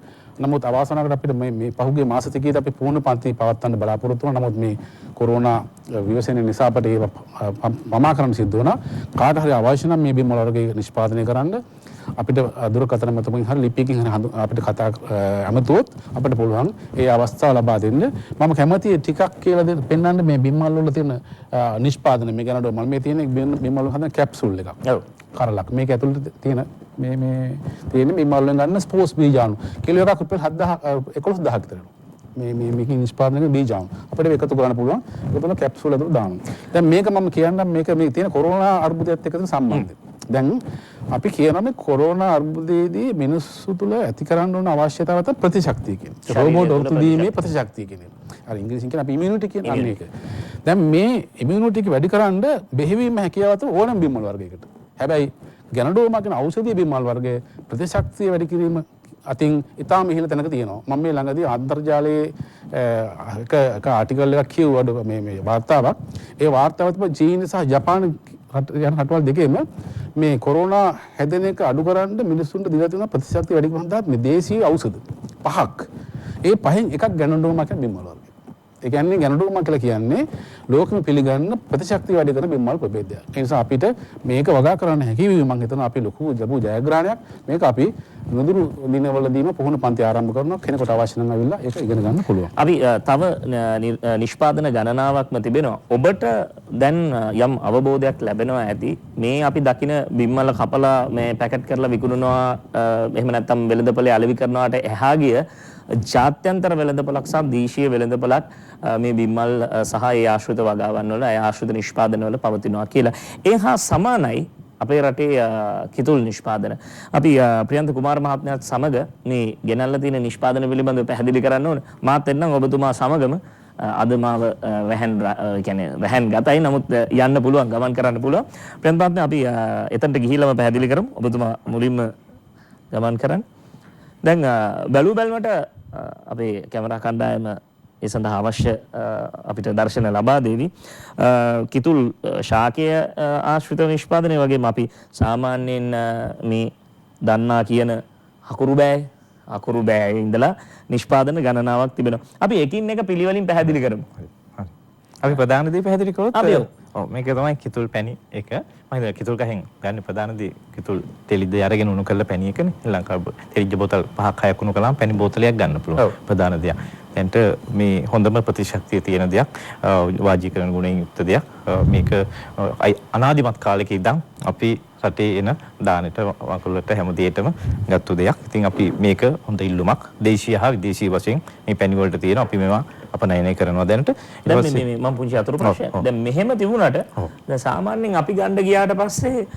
නමුත් අවාසනාවකට අපිට මේ පහුගිය මාස දෙකේදී අපි පූර්ණ පන්ති පවත්වන්න බලාපොරොත්තු වුණා. නමුත් මේ කොරෝනා විවසන නිසා අපිට ඒක මමා කරන්න සිද්ධ වුණා. කාට හරි අවශ්‍ය නම් මේ බිම්මල් වර්ගය නිෂ්පාදනය කරන්න අපිට දුරකථන මතකින් හරි ලිපියකින් හරි අපිට කතා අමතුවොත් අපිට පුළුවන් ඒ අවස්ථාව ලබා දෙන්න. මම කැමතියි ටිකක් කියලා දෙන්න පෙන්වන්න මේ බිම්මල් වල තියෙන නිෂ්පාදනය. මේ ගැනට මම මේ තියෙන බිම්මල් වල හදන කැප්සූල් එකක්. ඔව්. කරලක්. මේක ඇතුළේ තියෙන මේ තියෙන බිම්මල් වලින් ගන්න ස්පෝර්ට්ස් බීජාණු. කිලෝ එකක් රුපියල් 11000ක් විතර වෙනවා. මේක නිෂ්පාදනය බීජාණු. අපිට එකතු කරන්න පුළුවන්. ඒක තමයි කැප්සූල් ඇතුළේ දානවා. දැන් මේක මම කියන්නම් මේක මේ තියෙන කොරෝනා අර්බුදයත් එක්ක සම්බන්ධයි. දැන් අපි කියනවා මේ කොරෝනා අර්බුදයේදී මිනිස්සු තුළ ඇති කරන්න ඕන අවශ්‍යතාව තමයි ප්‍රතිශක්තිය කියන්නේ. රෝබෝට් ඔත්තු දීමේ ප්‍රතිශක්තිය කියන්නේ. අර ඉංග්‍රීසියෙන් කියන අපි ඉමුනිටි කියන අන්න ඒක. දැන් මේ ඉමුනිටි එක වැඩි කරන්න බෙහෙවීම හැකියාව අතර ඕනම බිම්මල් වර්ගයකට. හැබැයි ගැනඩෝමා කියන ඖෂධීය බිම්මල් වර්ගයේ ප්‍රතිශක්තිය වැඩි කිරීම අතින් ඉතාම ඉහළ තැනක තියෙනවා. මම මේ ළඟදී අන්තර්ජාලයේ එක ආටිකල් එකක් කියුවා මේ වාර්තාවක්. ඒ වාර්තාව තමයි චීන සහ ජපාන යන රටවල් දෙකේම මේ කොරෝනා හැදෙන එක අඩු කරන්න මිනිස්සුන්ට දීලා තියෙන ප්‍රතිශක්තිය වැඩි කරන දාත් මේ දේශීය ඖෂධ 5ක්. ඒ පහෙන් එකක් ගැනඩෝමා කියන බිම්මල් වර්ගය. ඒ කියන්නේ ගැනඩෝමා කියලා කියන්නේ ලෝකෙම පිළිගන්න ප්‍රතිශක්තිය වැඩි කරන බිම්මල් ප්‍රභේදයක්. ඒ නිසා අපිට මේක වගා කරන්න හැකි වීම මම හිතනවා අපි ලොකු ජයග්‍රහණයක්. මේක අපි නුදුරු දිනවලදීම පුහුණු පන්ති ආරම්භ කරනවා. කෙනෙකුට අවශ්‍ය නම් අවිල්ලා ඒක ඉගෙන ගන්න පුළුවන්. අපි තව නිෂ්පාදන ගණනාවක්ම තිබෙනවා. ඔබට දැන් යම් අවබෝධයක් ලැබෙනවා ඇති මේ අපි දකින බිම්මල කපලා මේ පැකට් කරලා විකුණනවා එහෙම නැත්නම් වෙළඳපොලේ අලෙවි කරනවාට එහා ගිය ජාත්‍යන්තර වෙළඳපොලක් සහ දේශීය වෙළඳපොලක් මේ බිම්මල් සහ ඒ ආශ්‍රිත වගාවන් වල ඒ ආශ්‍රිත නිෂ්පාදන වල පවතිනවා කියලා. ඒ හා සමානයි අපේ රටේ කිතුල් නිෂ්පාදන. අපි ප්‍රියන්ත කුමාර මහත්මයාත් සමග මේ ගෙනල්ලා තියෙන නිෂ්පාදන පිළිබඳව පැහැදිලි කරන්න ඕන. මාත් එන්නම් ඔබතුමා සමගම අද මාව වැහැන් ගතයි. නමුත් යන්න පුළුවන්, ගමන් කරන්න පුළුවන්. ප්‍රියන්ත මහත්මයා අපි එතනට ගිහිල්ලාම පැහැදිලි කරමු. ඔබතුමා මුලින්ම ගමන් කරන්න. දැන් බැලු බැලමට අපේ කැමරා කණ්ඩායම ඒ සඳහා අවශ්‍ය අපිට දර්ශන ලබා දෙවි. කිතුල් ශාකය ආශ්‍රිත නිෂ්පාදනය වගේම අපි සාමාන්‍යයෙන් මේ දන්නා කියන අකුරු බෑ ඉඳලා නිෂ්පාදන ගණනාවක් තිබෙනවා. අපි එකින් එක පිළිවෙලින් පැහැදිලි කරමු. අපි ප්‍රධාන දේ පැහැදිලි කරොත් මේක තමයි කිතුල් පැණි එක. මම හිතනවා කිතුල් ගහෙන් ගන්න ප්‍රධාන දේ කිතුල් තෙලිද්ද අරගෙන උණු කරලා පැණි එකනේ. ලංකාව තෙලිජ්ජ බෝතල් 5ක් 6ක් උණු කළාම පැණි බෝතලයක් ගන්න පුළුවන්. ප්‍රධාන දෙයක්. දැන්ට මේ හොඳම ප්‍රතිශක්තිය තියෙන දෙයක්, වාජීකරණ ගුණයෙන් යුක්ත දෙයක්. මේක අනාදිමත් කාලෙක ඉඳන් අපි රටේ එන දානෙට වකුලට හැම දෙයකටම ගත්තු දෙයක්. ඉතින් අපි මේක හොඳ ඉල්ලුමක් දේශීය හා විදේශීය වශයෙන් මේ පැණි වලට තියෙනවා. අපි මේවා අපනයනය කරනවා දැනට. දැන් මේ මම පුංචි අතුරු ප්‍රශ්නයක්. දැන් මෙහෙම තිබුණාට දැන් සාමාන්‍යයෙන් අපි ගන්න ගියාට පස්සේ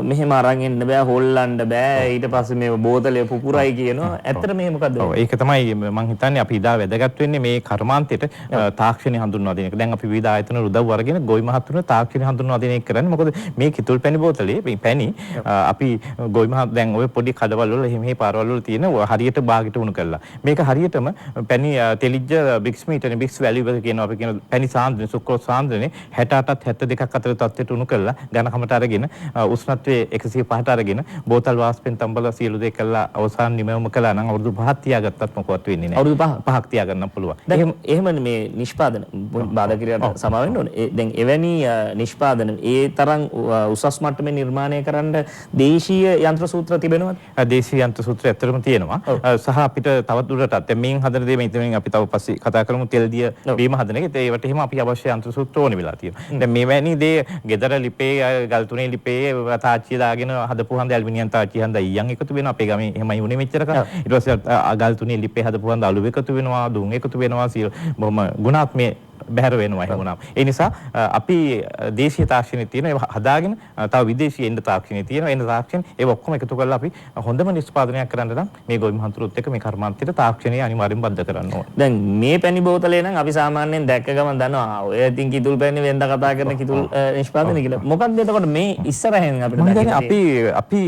මෙහෙම අරන් එන්න බෑ, හොල්ලන්න බෑ. ඊට පස්සේ මේ බෝතලේ පුපුරයි කියනවා. ඇත්තට මේ මොකද්ද? ඔව් ඒක තමයි මම හිතන්නේ අපි ඉදා වැදගත් වෙන්නේ මේ කර්මාන්තයට තාක්ෂණය හඳුන්වා දෙන එක. දැන් අපි විවිධ ආයතන උදව් අරගෙන ගොවි මහත්තුරුන තාක්ෂණය හඳුන්වා දෙන එක කරන්නේ. මොකද මේ කිතුල් පැණි බෝතලේ මේ පැණි අපි ගොවි මහත් දැන් ඔය පොඩි කඩවල වල එහෙම පාරවල වල තියෙන හරියට බාගෙට උණු කරලා. මේක හරියටම පැණි තෙලිජ්ජ බික්ස් මීටරේ බික්ස් වැලියු එක කියනවා අපි කියන පැණි සාන්ද්‍රණය සුක්‍රෝස් සාන්ද්‍රණය 68ත් 72ක් අතර තත්ත්වයට උණු කරලා ඝනකමට අරගෙන උෂ්ණත්වයේ 105ට අරගෙන බෝතල් වාෂ්පෙන් තම්බලා සියලු දේ කළා අවසාන නිමවම කළා නම් අවුරුදු 5ක් තියාගත්තත් මොකවත් වෙන්නේ නැහැ. අවුරුදු 5ක් තියාගන්න පුළුවන්. දැන් එහෙම මේ නිෂ්පාදන බාධා කිරියට සමා වෙන්න ඕනේ. දැන් එවැනි නිෂ්පාදන ඒ තරම් උසස් මට්ටමේ නිර්මාණය කරන්න දේශීය යන්ත්‍ර සූත්‍ර තිබෙනවද? දේශීය යන්ත්‍ර සූත්‍ර ඇත්තටම තියෙනවා. සහ අපිට තවත් දුරටත් මේන් හදන දේ මෙතනින් අපි තව පස්සේ කතා කරමු තෙල් දිය බීම හදන එක. ඒවට එහෙම අපි අවශ්‍ය යන්ත්‍ර සූත්‍ර ඕනේ වෙලා තියෙනවා. දැන් මේවැනි දේ ගෙදර ලිපේ ගල් තුනේ ලිපේ තාච්චිය දාගෙන හදපු හන්ද ඇලුමිනියම් තාච්චිය හන්ද ඊයන් එකතු වෙනවා. අපේ ගමේ එහෙමයි උනේ මෙච්චර කාලෙ. ඊට පස්සේ ගල් තුනේ ලිපේ හදපු හන්ද අලු එකතු වෙනවා, දුම් එකතු වෙනවා. බොහොම ගුණාත්මක බැහැර වෙනවා එහෙම වුණාම. ඒ නිසා අපි දේශීය තාක්ෂණය තියෙන ඒවා හදාගෙන තව විදේශීය එන්න තාක්ෂණය තියෙනවා. එන්න තාක්ෂණ ඒව ඔක්කොම එකතු කරලා අපි හොඳම නිෂ්පාදනයක් කරන්න නම් මේ ගොවි මහන්තුරුත් එක්ක මේ කර්මාන්තයට තාක්ෂණය අනිවාර්යෙන් බද්ධ කරන්න ඕනේ. දැන් මේ පැණි බෝතලේ නම් අපි සාමාන්‍යයෙන් දැක්ක ගමන් දන්නවා ඔය ඉතින් කිතුල් පැණි වෙන්ද කතා කරන කිතුල් නිෂ්පාදනය කියලා. මොකක්ද එතකොට මේ ඉස්සරහෙන් අපිට දැන් අපි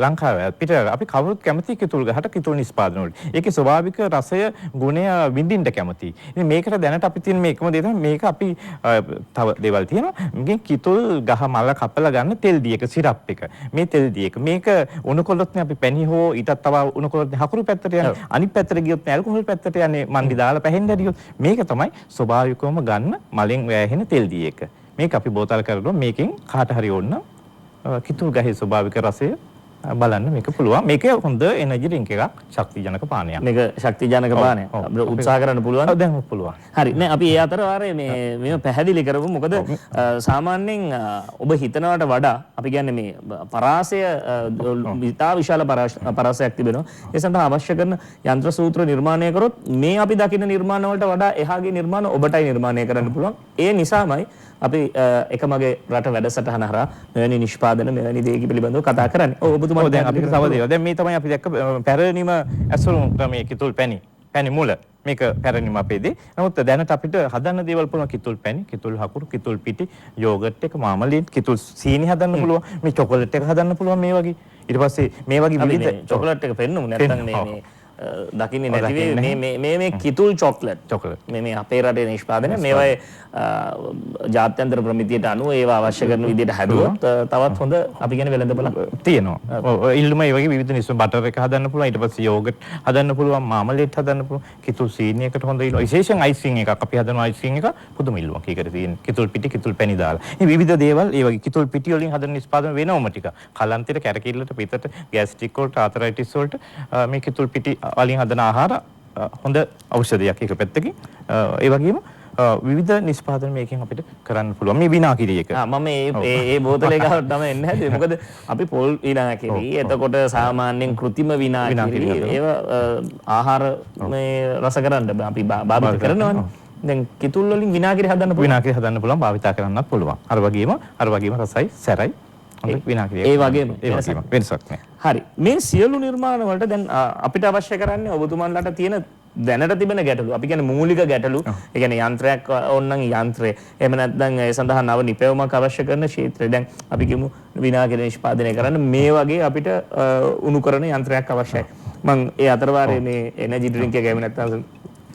ලංකාවේ අපි කවුරුත් කැමති කිතුල් ගහට කිතුල් නිෂ්පාදන වලට. ඒකේ ස්වභාවික රසය ගුණය විඳින්න කැමති. ඉතින් මේකට දැනට අපි තියෙන මේකම දේ තමයි මේක අපි තව දේවල් තියෙනවා. මේකෙන් කිතුල් ගහ මල කපලා ගන්න තෙල් දියක සිරප් එක. මේ තෙල් දියක මේක උණු කළොත් අපි පැණි හෝ ඊටත් තව උණු කළොත් හකුරු පැත්තට යන්නේ. අනිත් පැත්තට ගියොත් ඇල්කොහොල් පැත්තට යන්නේ මන්දි දාලා පැහෙන්න ඇරියොත්. මේක තමයි ස්වභාවිකවම ගන්න මලෙන් වැහෙන තෙල් දියක. මේක අපි බෝතල් කරනවා. මේකෙන් කාට හරි ඕන කිතුල් ගහේ ස්වභාවික රසය බලන්න මේක පුළුවන්. මේක හොඳ එනර්ජි ඩ්‍රින්ක් එකක්, ශක්තිජනක පානයක්. මේක ශක්තිජනක පානයක්. අපිට උත්සාහ කරන්න පුළුවන්. ඔව් දැන් පුළුවන්. හරි. නෑ අපි ඒ අතර වාරේ මේව පැහැදිලි කරමු. මොකද සාමාන්‍යයෙන් ඔබ හිතනවට වඩා අපි කියන්නේ මේ පරාසය ඉතා විශාල පරාසයක් තිබෙනවා. ඒ සඳහා අවශ්‍ය කරන යන්ත්‍ර සූත්‍ර නිර්මාණය කරොත් මේ අපි දකින නිර්මාණ වලට වඩා එහාගේ නිර්මාණ ඔබටයි නිර්මාණය කරන්න පුළුවන්. ඒ නිසාමයි අපි එකමගේ රට වැඩසටහන හරහා මෙවැනි නිෂ්පාදන මෙවැනි දේක පිළිබඳව කතා කරන්නේ. ඔව් ඔබතුමා දැන් අපිට තව දේවල්. දැන් මේ තමයි අපි දැක්ක පැරණිම ඇසුරුම් ක්‍රමයේ කිතුල් පැණි මුල. මේක පැරණිම අපේදී. නමුත් දැනට අපිට හදන්න දේවල් පුළුවන් කිතුල් පැණි, කිතුල් හකුරු, කිතුල් පිටි, යෝගට් එක, මාමලේඩ්, කිතුල් සීනි හදන්න පුළුවන්. මේ චොකලට් එක හදන්න පුළුවන් මේ වගේ. ඊට පස්සේ මේ වගේ විවිධ චොකලට් එක පෙන්නමු නැත්නම් මේ දකින්නේ නැති මේ කිතුල් චොක්ලට් මේ අපේ රටේ නිෂ්පාදනය මේවායේ ජාත්‍යන්තර ප්‍රමිතියට අනුව ඒවා අවශ්‍ය කරන විදිහට හැදුවොත් තවත් හොඳ අපි කියන වෙළඳපොළක් තියෙනවා. ඉල්ලුම ඒ වගේ විවිධ නිස්ස බටර් එක හදන්න පුළුවන්. ඊට පස්සේ යෝගට් හදන්න පුළුවන්, මාමලේඩ් හදන්න පුළුවන්. කිතුල් සීනි එකට හොඳ ඉල්ලුම. විශේෂයෙන් අයිසිං එකක් අපි හදනවා. අයිසිං එක පුදුම ඉල්ලුමක් ඒකට තියෙන. කිතුල් පිටි, කිතුල් පැණි දාලා. මේ විවිධ දේවල් ඒ වගේ කිතුල් පිටි වලින් හදන නිෂ්පාදන වෙනවම ටික. කලන්තෙට, කැරකිල්ලට, පිටට, ගෑස්ට්‍රික් වලට, ආතරයිටිස් වලට මේ කිතුල් පිටි වලින් හදන ආහාර හොඳ ඖෂධයක් එක පැත්තකින්. ඒ වගේම විවිධ නිෂ්පාදන මේකෙන් අපිට කරන්න පුළුවන්. මේ විනාකිරි එක. මම මේ බෝතලේ ගාවට තමයි එන්න හැදුවේ. මොකද අපි පොල් විනාකිරි, එතකොට සාමාන්‍යයෙන් කෘත්‍රිම විනාකිරි ඒව ආහාර මේ රස කරන්න අපි භාවිත කරනවානේ. දැන් කිතුල් වලින් විනාකිරි හදන්න පුළුවන්, භාවිත කරන්නත් පුළුවන්. අර වගේම රසයි, සැරයි. ඒ වගේම වෙනසක් නැහැ. හරි. මේ සියලු නිර්මාණ වලට දැන් අපිට අවශ්‍ය කරන්නේ ඔබතුමන්ලට තියෙන දැනට තිබෙන ගැටලු. අපි කියන්නේ මූලික ගැටලු. ඒ කියන්නේ යන්ත්‍රයක් ඕනනම් යන්ත්‍රය. එහෙම නැත්නම් ඒ සඳහා නව නිපැයුමක් අවශ්‍ය කරන ක්ෂේත්‍රය. දැන් අපි කියමු විනාකිරි නිෂ්පාදනය කරන්න මේ වගේ අපිට උණු කරන යන්ත්‍රයක් අවශ්‍යයි. මම ඒ අතරවාරයේ මේ එනර්ජි ඩ්‍රින්ක් එක එහෙම නැත්නම්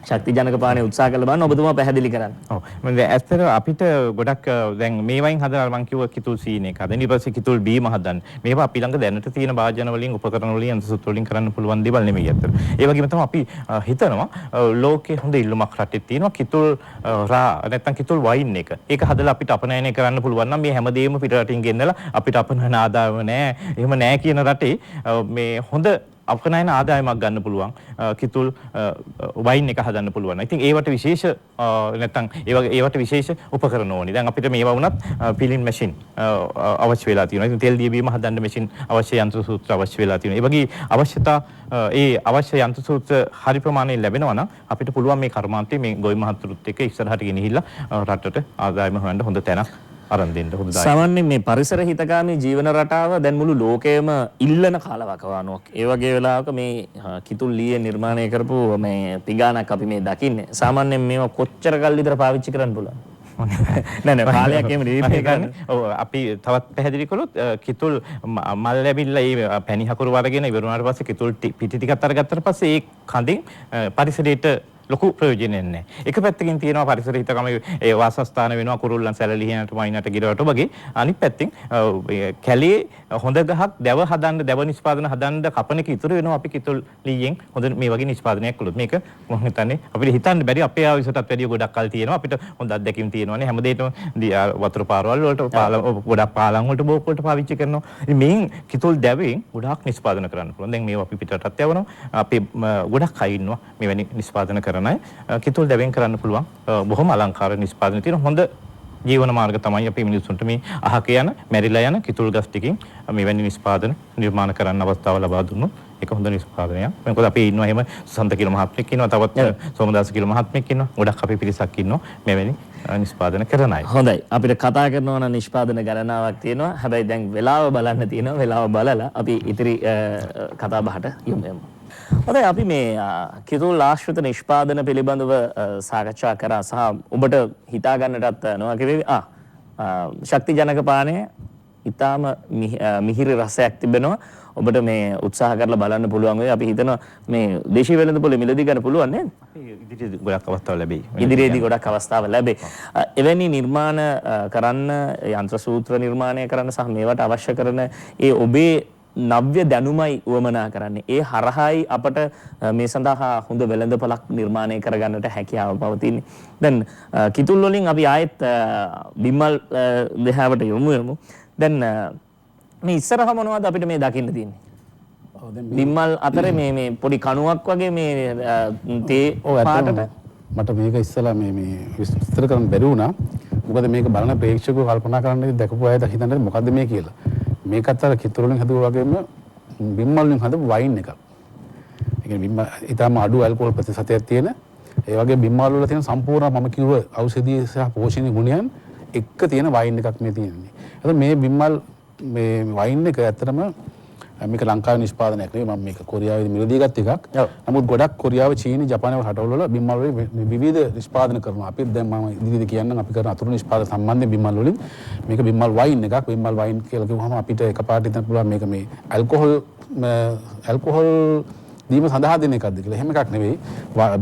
ශක්ති ජනක පානය උත්සාහ කළ බලන්න ඔබතුමා පැහැදිලි කරන්න. ඔව්. මම ඇත්තට අපිට ගොඩක් දැන් මේ වයින් හදලා මම කිව්වා කිතුල් සීනි එක. දැන් ඊට පස්සේ කිතුල් බීම හදන්න. මේවා අපි ළඟ දැනට තියෙන වාජන වලින් උපකරණ වලින් යන්ත්‍රසූත්‍ර වලින් කරන්න පුළුවන් දේවල් නෙමෙයි ඇත්තට. ඒ වගේම තමයි අපි හිතනවා ලෝකේ හොඳ ඉල්ලුමක් රටේ තියෙනවා කිතුල් නැත්තම් කිතුල් වයින් එක. ඒක හදලා අපිට අපනයනය කරන්න පුළුවන් නම් මේ හැමදේම පිටරටින් ගෙන්නලා අපිට අපනයන ආදායම නැහැ. එහෙම නැහැ කියන රටේ මේ හොඳ අපනයන ආදායමක් ගන්න පුළුවන් කිතුල් වයින් එක හදන්න පුළුවන්. ඉතින් ඒවට විශේෂ නැත්නම් ඒවට විශේෂ උපකරණ ඕනේ. දැන් අපිට මේවා වුණත් පිලින් මැෂින් අවශ්‍ය වෙලා තියෙනවා. ඉතින් තෙල් දියබීම හදන්න මැෂින් අවශ්‍ය යන්ත්‍ර සූත්‍ර අවශ්‍ය වෙලා තියෙනවා. ඒ වගේ අවශ්‍යතා ඒ අවශ්‍ය යන්ත්‍ර සූත්‍ර හරි ප්‍රමාණයෙන් ලැබෙනවා නම් අපිට පුළුවන් මේ කර්මාන්තයේ මේ ගොවි මහතුරුත් එක්ක ඉස්සරහට ගෙනහිල්ලා රටට ආදායම හොයන්න හොඳ තැනක් අරන් දෙන්න හොඳයි. සාමාන්‍යයෙන් මේ පරිසර හිතකාමී ජීවන රටාව දැන් මුළු ලෝකයේම ඉල්ලන කාලවකවානුවක්. ඒ වගේ වෙලාවක මේ කිතුල් ලීයේ නිර්මාණය කරපු මේ පිගානක් අපි මේ දකින්නේ. සාමාන්‍යයෙන් මේවා කොච්චර කල් විතර පාවිච්චි කරන්න පුළුවන්? නෑ කාලයක් එහෙම නිර්මාණය කරන්න. ඔව් අපි තවත් පැහැදිලි කළොත් කිතුල් මල් ලැබිලා ඒ පැණි හකුරු වරගෙන ඉවර වුණාට පස්සේ කිතුල් පිටි ටිකක් අරගත්තට පස්සේ ඒ කඳින් පරිසරයට ලොකු ප්‍රයෝජනයක් නැහැ. එක පැත්තකින් තියෙනවා පරිසර හිතකම ඒ වාසස්ථාන වෙනවා කුරුල්ලන් සැලලිහිනට වයින්ට ගිරවට වගේ. අනිත් පැත්තෙන් කැලේ හොඳ ගහක් දැව හදන්න දැව නිෂ්පාදන හදන්න කපන එක ඉතුරු වෙනවා අපි කිතුල් ලීයෙන් හොඳ මේ වගේ නිෂ්පාදනයක් කළොත්. මේක මම හිතන්නේ අපිට හිතන්න බැරි අපේ ආයුෂටත් වැඩිය ගොඩක් කල් තියෙනවා. අපිට හොඳ අත්දැකීම් තියෙනවානේ. හැමදේටම වතුර පාරවල් වලට ගොඩක් පාලම් වලට බෝක් වලට පාවිච්චි කරනවා. මේන් කිතුල් දැවෙන් ගොඩක් නිෂ්පාදන කරන්න පුළුවන්. දැන් මේවා අපි පිටරටත් යවනවා. අපි ගොඩක් අය ඉන්නවා මෙවැනි නිෂ්පාදන කරන කිතුල් දැවෙන් කරන්න පුළුවන් බොහොම අලංකාර නිෂ්පාදන තියෙන හොඳ ජීවන මාර්ග තමයි අපි මිනිස්සුන්ට මේ අහක යන මැරිලා යන කිතුල් ගස් ටිකෙන් මෙවැනි නිෂ්පාදන නිර්මාණ කරන්න අවස්ථාව ලබා දුන්නොත් ඒක හොඳ නිෂ්පාදනයක්. මොකද අපි ඉන්නවා එහෙම සුසන්ත කියලා මහත්මයෙක් ඉන්නවා, තවත් සෝමදාස කියලා මහත්මයෙක් ඉන්නවා. ගොඩක් අපි පිරිසක් ඉන්නවා මෙවැනි නිෂ්පාදන කරන අය. හොඳයි. අපිට කතා කරනවා නම් නිෂ්පාදන ගණනාවක් තියෙනවා. හැබැයි දැන් වෙලාව බලන්න තියෙනවා. වෙලාව බලලා අපි ඉතිරි කතා බහට යමු. හොඳයි අපි මේ කිතුල් ආශ්‍රිත නිෂ්පාදන පිළිබඳව සාකච්ඡා කරා සහ ඔබට හිතා ගන්නටත් නොහැකි ශක්ති ජනක පානය ඊටාම මිහිරි රසයක් තිබෙනවා. ඔබට මේ උත්සාහ කරලා බලන්න පුළුවන් වෙයි. අපි හිතනවා මේ දේශීය වෙළඳපොලේ මිලදී ගන්න පුළුවන් නේද? ඉදිරියේදී ගොඩක් අවස්ථාව ලැබෙයි. ඉදිරියේදී ගොඩක් අවස්ථාව ලැබෙයි. එවැනි නිර්මාණ කරන්න යන්ත්‍ර සූත්‍ර නිර්මාණය කරන්න සහ මේවට අවශ්‍ය කරන ඒ ඔබේ නව්‍ය දැනුමයි උවමනා කරන්නේ. ඒ හරහායි අපට මේ සඳහා හොඳ වෙළඳපොලක් නිර්මාණය කරගන්නට හැකියාව පවතින්නේ. දැන් කිතුල් වලින් අපි ආයෙත් බිම්මල් දෙහාවට යමු. දැන් මේ ඉස්සරහ මොනවද අපිට මේ දකින්න තියෙන්නේ? බිම්මල් අතරේ මේ පොඩි කණුවක් වගේ මේ තේ පාටට මට මේක ඉස්සලා මේ විස්තර කරන්න බැරි වුණා. මොකද මේක බලන ප්‍රේක්ෂකව කල්පනා කරන්න දැකපු අය හිතන්නේ මොකද්ද මේ කියලා. මේකත් අර කිතුල් වලින් හදුවා වගේම බිම්මල් වලින් හදපු වයින් එකක්. ඒ කියන්නේ බිම්මල් ඊටම අඩු ඇල්කොහොල් ප්‍රතිශතයක් තියෙන ඒ වගේ බිම්මල් වල තියෙන සම්පූර්ණ මම කිව්ව ඖෂධීය සහ පෝෂණීය ගුණයන් එක තියෙන වයින් එකක් මේ තියෙන්නේ. එතකොට මේ බිම්මල් මේ වයින් එක ඇත්තටම මේක ලංකාවේ නිෂ්පාදනයක් නෙවෙයි මම මේක කොරියාවේ මිලදී ගත්ත එකක්. නමුත් ගොඩක් කොරියාව චීන ජපානය වල රටවල් වල බිම්මල් වලින් විවිධ නිෂ්පාදන කරනවා. අපි දැන් මම ඉදිරියට කියන්නම් අපි කරන අතුරු නිෂ්පාදන සම්බන්ධයෙන් බිම්මල් වලින් මේක බිම්මල් වයින් එකක්. බිම්මල් වයින් කියලා කිව්වම අපිට එකපාරට හිතන්න පුළුවන් මේක මේ ඇල්කොහොල් දීම සඳහා දෙන එකක්ද කියලා. එහෙම එකක් නෙවෙයි.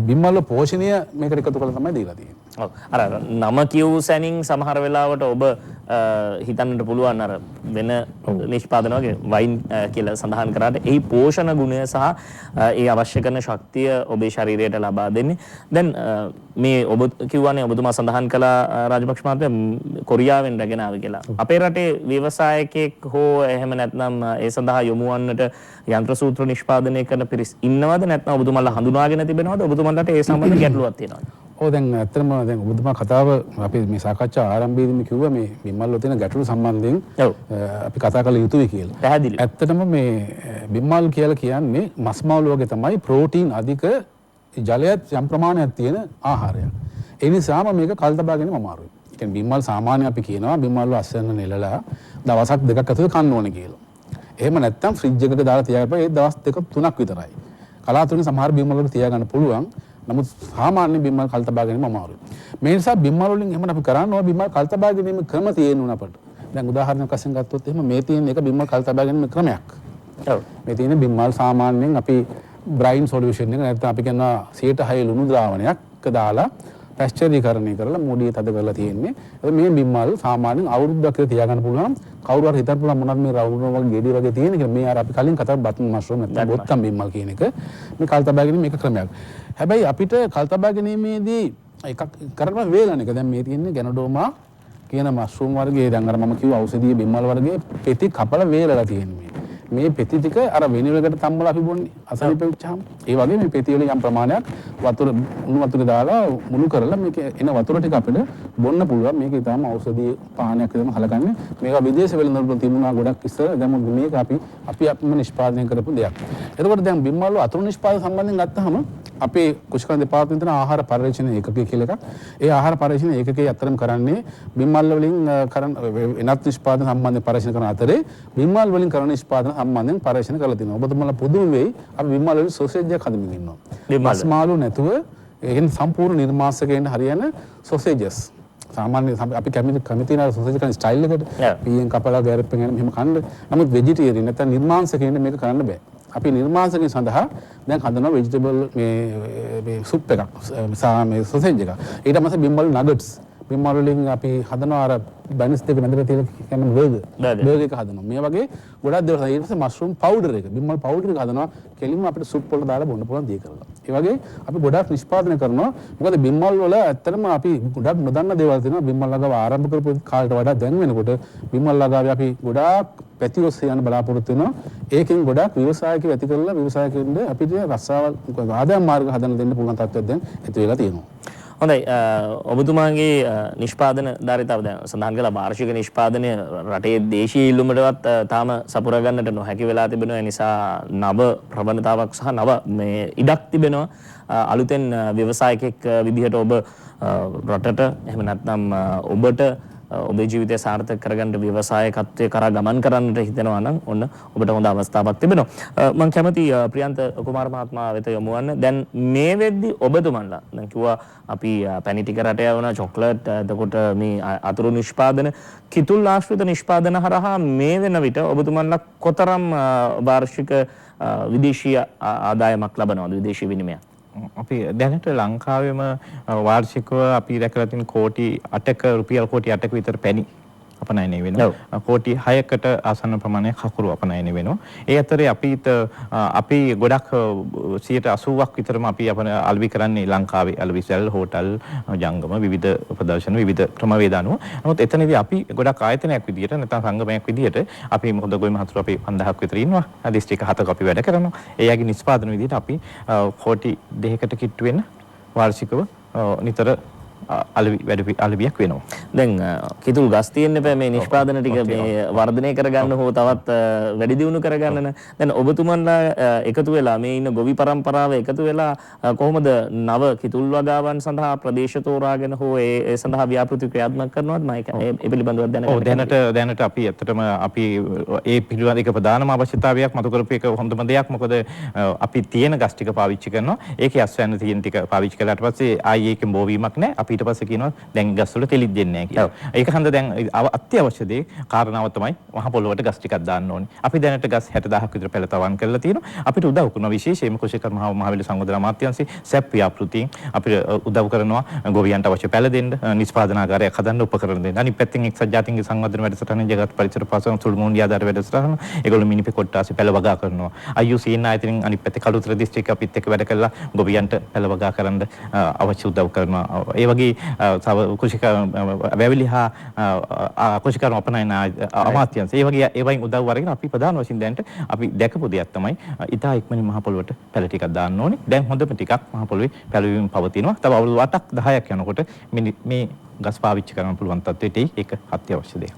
බිම්මල් වල පෝෂණය මේකට එකතු කරලා තමයි දීලා තියෙන්නේ. ඔව්. අර නම කියූ සැනින් සමහර වෙලාවට ඔබ හිතන්නට පුළුවන් අර වෙන නිෂ්පාදන වගේ වයින් කියලා සඳහන් කරාට එහි පෝෂණ ගුණය සහ ඒ අවශ්‍ය කරන ශක්තිය ඔබේ ශරීරයට ලබා දෙන්නේ. දැන් මේ ඔබ කිව්වනේ ඔබතුමා සඳහන් කළා රාජපක්ෂ මහත්මයා කොරියාවෙන් රැගෙන ආවේ කියලා. අපේ රටේ ව්‍යවසායකයෙක් හෝ එහෙම නැත්නම් ඒ සඳහා යොමු වන්නට යන්ත්‍ර සූත්‍ර නිෂ්පාදනය කරන පිරිස් ඉන්නවද නැත්නම් ඔබතුමාලා හඳුනාගෙන තිබෙනවද? ඔබතුමාලට ඒ සම්බන්ධ ගැටලුවක් තියෙනවද? ඔව් දැන් ඇත්තටම දැන් ඔබතුමා කතාව අපි මේ සාකච්ඡා ආරම්භයේදීම කිව්වා මේ බිම්මල් වල තියෙන ගැටලු සම්බන්ධයෙන් අපි කතා කළ යුතුයි කියලා. පැහැදිලි. ඇත්තටම මේ බිම්මල් කියලා කියන්නේ මස් මාළු වගේ තමයි ප්‍රෝටීන් අධික ජලයත් යම් ප්‍රමාණයක් තියෙන ආහාරයක්. ඒ නිසාම මේක කල් තබා ගැනීම අමාරුයි. ඒ කියන්නේ බිම්මල් සාමාන්‍ය අපි කියනවා බිම්මල් වල අස්සන්න නෙලලා දවසක් දෙකක් ඇතුළත කන්න ඕනේ කියලා. එහෙම නැත්නම් ෆ්‍රිජ් එකක දාලා තියාගන්න ඒ දවස් දෙක තුනක් විතරයි. කලාතුරකින් සමහර බිම්මල් වල තියාගන්න පුළුවන්. නමුත් සාමාන්‍ය බිම්මල් කල් තබා ගැනීම අමාරුයි. මේ නිසා බිම්මල් වලින් එහෙම අපි කරන්නේ බිම්මල් කල් තබා ගැනීම ක්‍රම තියෙනුන අපට. දැන් උදාහරණයක් වශයෙන් ගත්තොත් එහෙම මේ තියෙන එක බිම්මල් කල් තබා ගැනීම ක්‍රමයක්. ඔව්. මේ තියෙන බිම්මල් සාමාන්‍යයෙන් අපි බ්‍රයින් සොලියුෂන් එක නැත්නම් අපි කියනවා 106 ලුණු ද්‍රාවණයක් දාලා පැස්චරීකරණය කරලා මොඩිය තද කරලා තියෙන්නේ. ඒක මේ බිම්මල් සාමාන්‍යයෙන් අවුරුද්දක් විතර තියාගන්න පුළුවන්. කවුරු හරි හිතන්න පුළුවන් මොනවද මේ රවුම වගේ ගෙඩි වගේ තියෙන කියලා. මේ අර අපි කලින් කතා බටන් මෂ්රූම් නැත්නම් බොත්තම් බිම්මල් කියන එක මේ කල් තබා ගැනීම එක ක්‍රමයක්. හැබැයි අපිට කල් තබා ගැනීමේදී එකක් කරන්න වේලන එක. දැන් මේ තියෙන්නේ ගැනඩෝමා කියන මෂ්රූම් වර්ගයේ දැන් අර මම කිව්ව ඖෂධීය බිම්මල් වර්ගයේ පෙති කපලා වේලලා තියෙන්නේ. මේ පෙති ටික අර වෙනවලකට තම්බලා අපි බොන්නේ අසනීප වෙච්චාම ඒ වගේ මේ පෙති වල යම් ප්‍රමාණයක් වතුර උණු වතුර දාලා මුළු කරලා මේක එන වතුර ටික අපිට බොන්න පුළුවන්. මේක ඊටාම ඖෂධීය පානයක් විදිහට හලගන්නේ. මේවා විදේශ වෙළඳපොළ තිබුණා ගොඩක් ඉස්සර. දැන් මේක අපිම නිෂ්පාදනය කරපු දෙයක්. එතකොට දැන් බිම්මල් වල අතුරු නිෂ්පාදන සම්බන්ධයෙන් ගත්තාම අපේ කුෂ්කරණ දෙපාර්තමේන්තුවේ ආහාර පරිශීලන ඒකකය කියලා එකක්. ඒ ආහාර පරිශීලන ඒකකයේ අතරම කරන්නේ බිම්මල් වලින් කරන වෙනත් නිෂ්පාදන සම්බන්ධයෙන් පරිශීලන කරන අතරේ බිම්මල් වලින් කරන නිෂ්පාදන සම්බන්ධයෙන් පරිශීලන කරලා තිනවා. ඔබතුමාලා පුදුම වෙයි අපි බිම්මල් වලින් සොසේජ් එකක් හදමින් ඉන්නවා. මස් මාළු නැතුව ඒකෙන් සම්පූර්ණ නිර්මාංශකයෙන් හරියන සොසේජස්. සාමාන්‍ය අපි කැමති නා සොසේජ් කරන ස්ටයිල් එකට පීයෙන් කපලා ගැරප්පෙන් යන මෙහෙම කන්න. නමුත් වෙජිටේරියන් නැත්නම් නිර්මාංශකයෙන් මේක කරන්න බෑ. අපි නිර්මාංශකයන් සඳහා දැන් හදනවා ভেජිටබල් මේ සුප් එකක් මේ සොසේජ් එක. ඊට පස්සේ බිම්මල් නගට්ස් බිම්මල් වලින් අපි හදනවා අර බැනිස් දෙක මැදට තියලා කියන්නේ බර්ගර් එක හදනවා. මේ වගේ ගොඩක් දේවල්. ඊට පස්සේ මෂ්රූම් පවුඩර් එක බිම්මල් පවුඩර් එක හදනවා. කෙලින්ම අපිට සුප් වල දාලා බොන්න පුළුවන් දේ කරලා. ඒ වගේ අපි ගොඩක් නිෂ්පාදනය කරනවා. මොකද බිම්මල් වල ඇත්තටම අපි ගොඩක් නොදන්න දේවල් තියෙනවා. බිම්මල් ලගාව ආරම්භ කරපු කාලයට වඩා දැන් වෙනකොට බිම්මල් ලගාවේ අපි ගොඩාක් පැති ඔස්සේ යන බලාපොරොත්තු වෙනවා. ඒකෙන් ගොඩක් ව්‍යවසායකයෝ ඇති කරලා ව්‍යවසායකයන්ට අපිට රස්සාවල් ආදායම් මාර්ග හදන්න දෙන්න පුළුවන් තත්ත්වයක් දැන් ඇති වෙලා තියෙනවා. හොඳයි ඔබතුමාගේ නිෂ්පාදන ධාරිතාව දැන් සඳහන් කළා වාර්ෂික නිෂ්පාදනය රටේ දේශීය ඉල්ලුමටවත් තාම සපුරා ගන්නට නොහැකි වෙලා තිබෙනවා. ඒ නිසා නව ප්‍රවණතාවක් සහ නව මේ ඉඩක් තිබෙනවා. අලුතෙන් ව්‍යවසායකෙක් විදිහට ඔබ රටට එහෙම නැත්නම් ඔබට ඔබේ ජීවිතය සාර්ථක කරගන්න ව්‍යවසායකත්වයේ කරා ගමන් කරන්නට හිතෙනවා නම් ඔන්න ඔබට හොඳ අවස්ථාවක් තිබෙනවා. මම කැමති ප්‍රියන්ත කුමාර මහත්මයා වෙත යමු වන්න. දැන් මේ වෙද්දි ඔබතුමන්ලා දැන් කිව්වා අපි පැණි ටික රට යවන චොක්ලට් එතකොට මේ අතුරු නිෂ්පාදන කිතුල් ආශ්‍රිත නිෂ්පාදන හරහා මේ වෙන විට ඔබතුමන්ලා කොතරම් වාර්ෂික විදේශීය ආදායමක් ලබනවද විදේශී විනිමයක්? අපි දැනට ලංකාවෙම වාර්ෂිකව අපි දැකලා තියෙන කෝටි 8ක රුපියල් කෝටි 8ක විතර පැණි අපනයනය වෙනවා. කෝටි 6කට ආසන්න ප්‍රමාණයක් හකුරු අපනයනය වෙනවා. ඒ අතරේ අපි ගොඩක් 80%ක් විතරම අපි අලෙවි කරන්නේ ලංකාවේ අලෙවිසල් හෝටල් ජංගම විවිධ ප්‍රදර්ශන විවිධ ක්‍රමවේද අනුව. නමුත් එතනදී අපි ගොඩක් ආයතනයක් විදියට නැත්නම් සංගමයක් විදියට අපි මොකද ගොවි මහතුරු අපි 5000ක් විතර ඉන්නවා. දිස්ත්‍රික්ක 7ක අපි වැඩ කරනවා. ඒ යගේ නිෂ්පාදන විදියට අපි කෝටි 2කට කිට්ටු වෙන වාර්ෂිකව නිතර අලවියක් වෙනවා. දැන් කිතුල් ගස් තියෙන්න එපා මේ නිෂ්පාදන ටික මේ වර්ධනය කරගන්න හෝ තවත් වැඩි දියුණු කරගන්න. දැන් ඔබතුමන්ලා එකතු වෙලා මේ ඉන්න ගොවි පරම්පරාව එකතු වෙලා කොහොමද නව කිතුල් වගාවන් සඳහා ප්‍රදේශ තෝරාගෙන හෝ ඒ සඳහා ව්‍යාපෘති ක්‍රියාත්මක කරනවද මම ඒ පිළිබඳව දැනට අපි ඇත්තටම අපි ඒ පිළිබඳ එක ප්‍රධානම අවශ්‍යතාවයක් මතු කරපු එක හොඳම දෙයක්. මොකද අපි තියෙන ගස් ටික පාවිච්චි කරනවා. ඒකේ අස්වැන්න තියෙන ටික පාවිච්චි කළාට පස්සේ ආයේ ඒකෙන් බෝවීමක් නැහැ. අපි ඊට පස්සේ කියනවා දැන් ගස් වල තෙලික් දෙන්නේ නැහැ කියලා. ඒක හන්ද දැන් අත්‍යවශ්‍ය දේ කාරණාව තමයි මහ පොළොවට ගස් ටිකක් දාන්න ඕනේ. අපි දැනට ගස් 60000ක් විතර පෙළ තවන් කරලා තියෙනවා. අපිට උදව් කරනවා විශේෂයෙන්ම කුෂිකර්ම මහවැලි සංවර්ධන අමාත්‍යාංශයේ සැප් ව්‍යාපෘතීන් අපිට උදව් කරනවා ගොවියන්ට අවශ්‍ය පැළ දෙන්න, නිෂ්පාදනාගාරයක් හදන්න උපකරණ දෙන්න. අනිත් පැත්තෙන් එක්සත් ජාතීන්ගේ සංවර්ධන වැඩසටහන ජගත් පරිසර පාසල් සුළුමුණ්ඩි ආධාර වැඩසටහන ඒගොල්ලෝ මිනිපේ කොට්ටාසේ පැළ වගා කරනවා. IUCN ආයතනෙන් අනිත් පැත්තේ කළුතර දිස්ත්‍රික්කය අපිත් එක්ක වැඩ කරලා ගොවියන්ට පැළ වගා කරන්න අවශ්‍ය උදව් කරනවා. ඒ වගේ වැවිලි හා කුෂිකර්ම අපනයන අමාත්‍යාංශ ඒ වගේ ඒවයින් උදව් අරගෙන අපි ප්‍රධාන වශයෙන් දැනට අපි දැකපු දෙයක් තමයි ඉතා ඉක්මනින් මහ පොළොවට පැළ ටිකක් දාන්න ඕනේ. දැන් හොඳම ටිකක් මහ පොළොවේ පැළවීම පවතිනවා. තව අවුරුදු 8ක් 10ක් යනකොට මේ ගස් පාවිච්චි කරන්න පුළුවන් තත්ත්වයට ඒක අත්‍යවශ්‍ය දෙයක්.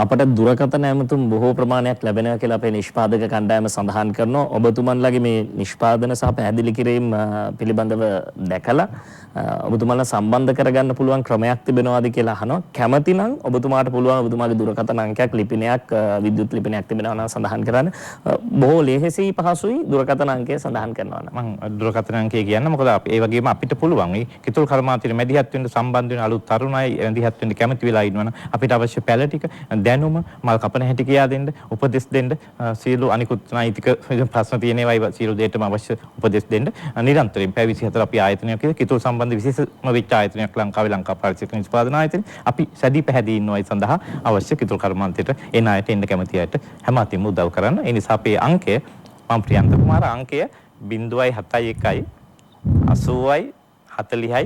අපට දුරකථන ඇමතුම් බොහෝ ප්‍රමාණයක් ලැබෙනවා කියලා අපේ නිෂ්පාදක කණ්ඩායම සඳහන් කරනවා. ඔබතුමන්ලගේ මේ නිෂ්පාදන සහ පැහැදිලි කිරීම පිළිබඳව දැකලා ඔබතුමන්ලා සම්බන්ධ කරගන්න පුළුවන් ක්‍රමයක් තිබෙනවාද කියලා අහනවා. කැමති නම් ඔබතුමාට පුළුවන් ඔබතුමාගේ දුරකථන අංකයක් ලිපිනයක් විද්‍යුත් ලිපිනයක් තිබෙනවා නම් සඳහන් කරන්න. බොහෝ ලේසියි පහසුයි දුරකථන අංකය සඳහන් කරනවා නම්. මම දුරකථන අංකය කියන්න මොකද ඒ වගේම අපිට පුළුවන් මේ කිතුල් කර්මාන්තයේ මැදිහත් වෙන්න සම්බන්ධ වෙන අලුත් තරුණයි මැදිහත් වෙන්න කැමති වෙලා ඉන්නවනම් අපිට අවශ්‍ය පැළ ටික දැනුම මල් කපන හැටි කියා දෙන්න උපදෙස් දෙන්න සීළු අනිකුත් නෛතික ප්‍රශ්න තියෙන ඒවා සීළු දෙයටම අවශ්‍ය උපදෙස් දෙන්න නිරන්තරයෙන් පැය 24 අපි ආයතනයක් කිතුල් සම්බන්ධ විශේෂම වෙච්ච ආයතනයක් ලංකා පරිසර නිෂ්පාදන ආයතනය අපි සැදී පැහැදී ඉන්නවා ඒ සඳහා අවශ්‍ය කිතුල් කර්මාන්තයට එන අයට එන්න කැමති අයට හැම අතින්ම උදව් කරන්න. ඒ නිසා අපේ අංකය මම ප්‍රියන්ත කුමාර අංකය 071 80යි 40යි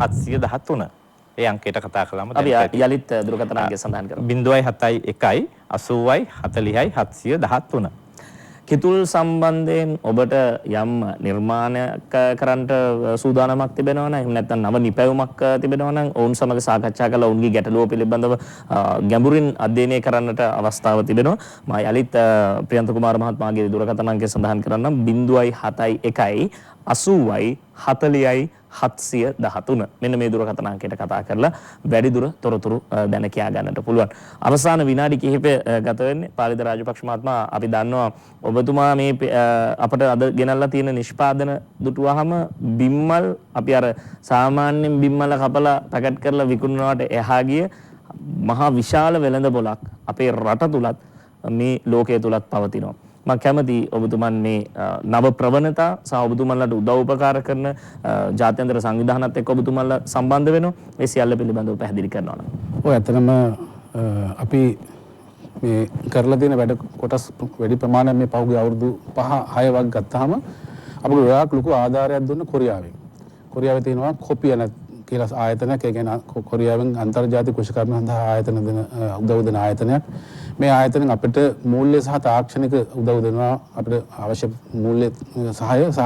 713 ඒ අංකයට කතා කළාම අපි යලිත් දුරකථන අංකය සඳහන් කරමු. 071 80යි 40යි 713. කිතුල් සම්බන්ධයෙන් ඔබට යම් නිර්මාණයක් කරන්නට සූදානමක් තිබෙනවා නම් එහෙම නැත්නම් නව නිපැයුමක් තිබෙනවා නම් ඔවුන් සමග සාකච්ඡා කරලා ඔවුන්ගේ ගැටලුව පිළිබඳව ගැඹුරින් අධ්‍යයනය කරන්නට අවස්ථාව තිබෙනවා. මම යලිත් ප්‍රියන්ත කුමාර මහත්මයාගේ දුරකථන අංකය සඳහන් කරන්නම් 071 80යි 40යි 713 මෙන්න මේ දුරකථන අංකයට කතා කරලා වැඩිදුර තොරතුරු දැන කියා ගන්නට පුළුවන්. අවසාන විනාඩි කිහිපය ගත වෙන්නේ පාලිත රාජපක්ෂ මහත්මයා අපි දන්නවා ඔබතුමා මේ අපට අද ගෙනල්ලා තියෙන නිෂ්පාදන දුටුවාම බිම්මල් අපි අර සාමාන්‍යයෙන් බිම්මල කපලා පැකට් කරලා විකුණනවට එහා ගිය මහා විශාල වෙළඳපොළක් අපේ රට තුලත් මේ ලෝකයේ තුලත් පවතිනවා. මම කැමති ඔබතුමන් මේ නව ප්‍රවණතා සහ ඔබතුමන්ලට උදව් උපකාර කරන ජාත්‍යන්තර සංවිධානත් එක්ක ඔබතුමන්ලා සම්බන්ධ වෙනවා. මේ සියල්ල පිළිබඳව පැහැදිලි කරනවා නම්. ඔය ඇත්තටම අපි මේ කරලා තියෙන වැඩ කොටස් වැඩි ප්‍රමාණයක් මේ පහුගිය අවුරුදු 5-6 වගේ ගත්තාම අපිට ගොඩාක් ලොකු ආධාරයක් දුන්න කොරියාවෙන්. කොරියාවේ තියෙනවා කොපියන කියලා ආයතනයක්. ඒ කියන්නේ කොරියාවෙන් අන්තර්ජාතික කුෂිකර්ම සඳහා ආයතන දෙන උදව් දෙන ආයතනයක්. මේ ආයතනෙන් අපිට මූල්‍ය සහ තාක්ෂණික උදව් දෙනවා. අපිට අවශ්‍ය මූල්‍ය සහාය සහ